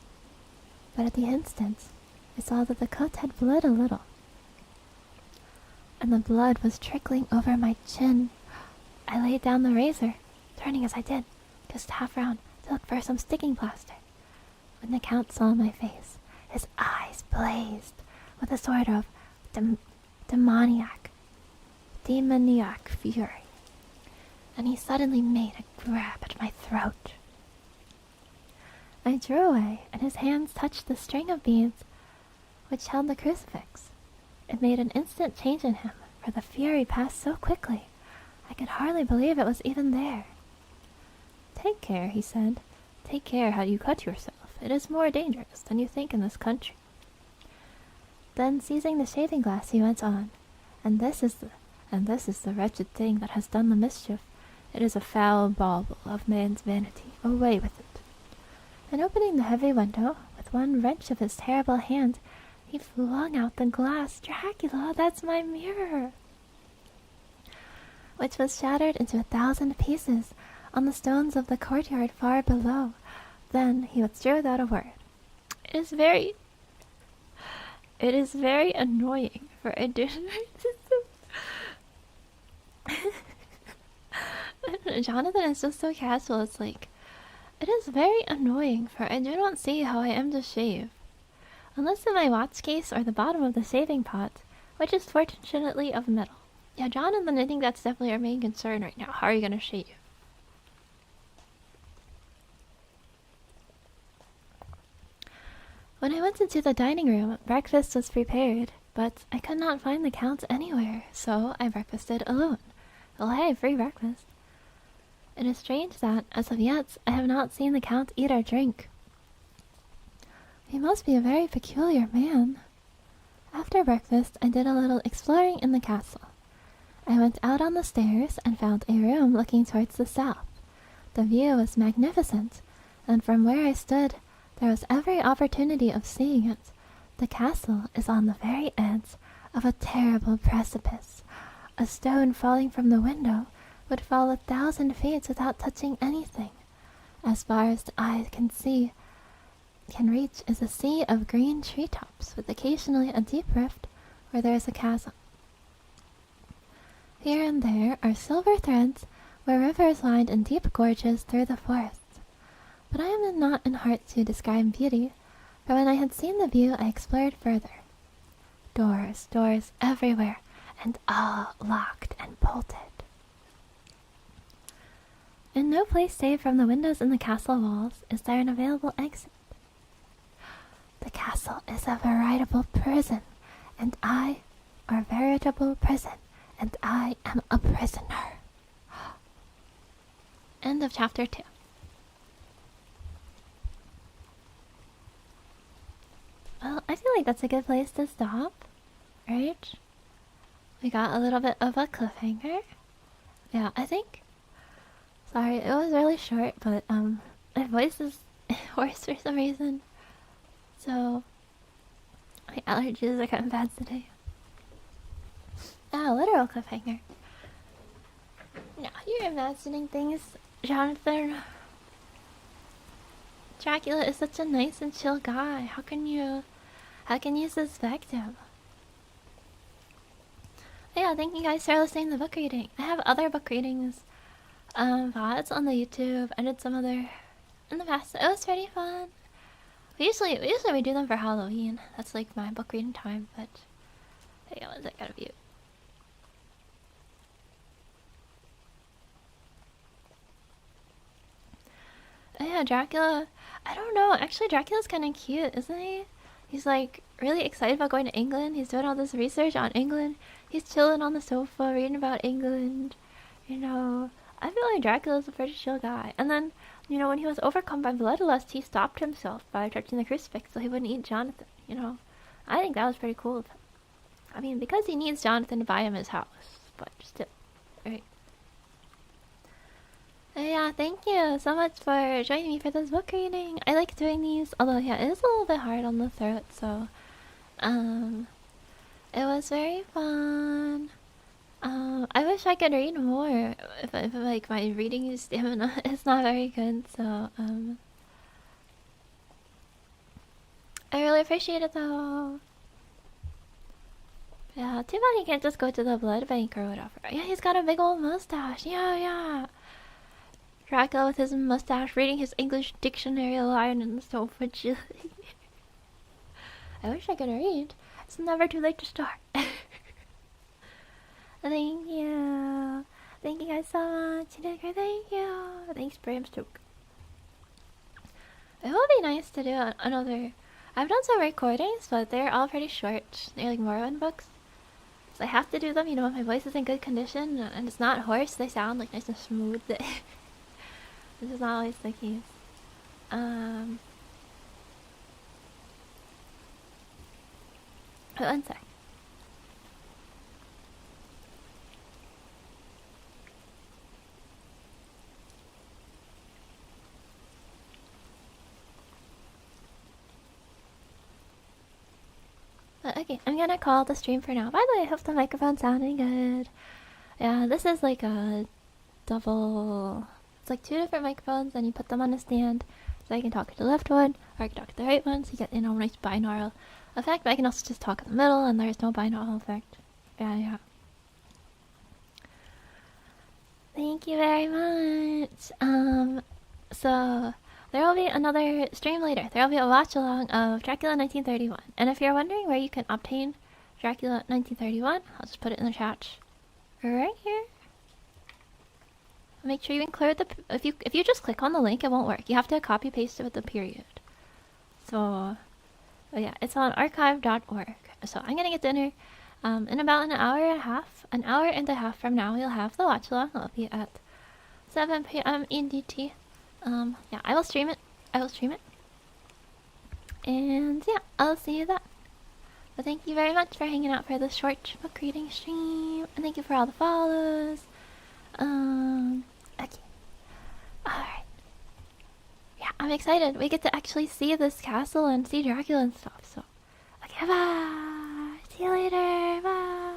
but at the instant, I saw that the cut had bled a little, and the blood was trickling over my chin. I laid down the razor, turning as I did, just half round to look for some sticking plaster. When the Count saw my face, his eyes blazed with a sort of demoniac fury, and he suddenly made a grab at my throat. I drew away, and his hands touched the string of beads which held the crucifix. It made an instant change in him, for the fury passed so quickly, I could hardly believe it was even there. "Take care," he said. "Take care how you cut yourself. It is more dangerous than you think in this country." Then, seizing the shaving glass, he went on, And this is the wretched thing that has done the mischief. It is a foul bauble of man's vanity. Away with it." And opening the heavy window, with one wrench of his terrible hand, he flung out the glass. "Dracula, that's my mirror!" Which was shattered into 1,000 pieces on the stones of the courtyard far below. Then he withdrew without a word. It is very annoying, for I do Jonathan is just so casual. It's like, "It is very annoying, for I do not see how I am to shave. Unless in my watch case or the bottom of the shaving pot, which is fortunately of metal." Yeah, Jonathan, I think that's definitely our main concern right now. How are you going to shave? When I went into the dining room, breakfast was prepared, but I could not find the Count anywhere, so I breakfasted alone. Well, hey, free breakfast. It is strange that, as of yet, I have not seen the Count eat or drink. He must be a very peculiar man. After breakfast, I did a little exploring in the castle. I went out on the stairs and found a room looking towards the south. The view was magnificent, and from where I stood, there was every opportunity of seeing it. The castle is on the very edge of a terrible precipice. A stone falling from the window would fall 1,000 feet without touching anything. As far as the eye can reach is a sea of green treetops, with occasionally a deep rift where there is a chasm. Here and there are silver threads where rivers wind in deep gorges through the forest. But I am not in heart to describe beauty, for when I had seen the view I explored further. Doors everywhere, and all locked and bolted. In no place save from the windows in the castle walls is there an available exit. The castle is a veritable prison, and I am a prisoner. End of chapter 2. Well, I feel like that's a good place to stop, right? We got a little bit of a cliffhanger. Yeah, I think. Sorry, it was really short, but my voice is hoarse for some reason. So my allergies are kind of bad today. Ah, literal cliffhanger. Now you're imagining things, Jonathan. Dracula is such a nice and chill guy. How can you suspect him? Yeah, thank you guys for listening to the book reading. I have other book readings, VODs on the YouTube. I did some other in the past. It was pretty fun. We usually do them for Halloween. That's like my book reading time. But hey, what's that gotta be? Oh yeah, Dracula. I don't know. Actually, Dracula's kind of cute, isn't he? He's like really excited about going to England. He's doing all this research on England. He's chilling on the sofa reading about England. You know, I feel like Dracula's a pretty chill guy. And then, you know, when he was overcome by bloodlust, he stopped himself by touching the crucifix so he wouldn't eat Jonathan. You know, I think that was pretty cool of him. I mean, because he needs Jonathan to buy him his house, but still, right? Yeah, thank you so much for joining me for this book reading. I like doing these, although yeah, it is a little bit hard on the throat, so it was very fun. I wish I could read more, if like my reading stamina is not very good, so I really appreciate it though. Yeah, too bad he can't just go to the blood bank or whatever. Yeah, he's got a big old mustache. Yeah, yeah. Dracula with his mustache reading his English dictionary line and so fragile. I wish I could read. It's never too late to start. Thank you. Thank you guys so much. You did great. Thank you. Thanks, Bram Stoker. It would be nice to do another. I've done some recordings, but they're all pretty short. They're like Morrowind books. So I have to do them, you know, if my voice is in good condition and it's not hoarse, they sound like nice and smooth. This is not always the case. One sec. Okay, I'm gonna call the stream for now. By the way, I hope the microphone's sounding good. Yeah, this is like a double. It's like 2 different microphones, and you put them on a stand. So I can talk to the left one, or I can talk to the right one, so you get, you know, a nice binaural effect. But I can also just talk in the middle, and there's no binaural effect. Yeah, yeah. Thank you very much. So there will be another stream later. There will be a watch along of Dracula 1931. And if you're wondering where you can obtain Dracula 1931, I'll just put it in the chat right here. Make sure you include the if you just click on the link, it won't work. You have to copy paste it with the period. So, yeah, it's on archive.org. So I'm gonna get dinner. In about an hour and a half. An hour and a half from now, we'll have the watch along. It'll be at 7 p.m. EDT. Yeah, I will stream it. And yeah, I'll see you then. But thank you very much for hanging out for this short book reading stream. And thank you for all the follows. Okay. Alright. Yeah, I'm excited. We get to actually see this castle and see Dracula and stuff, so. Okay, bye! See you later, bye!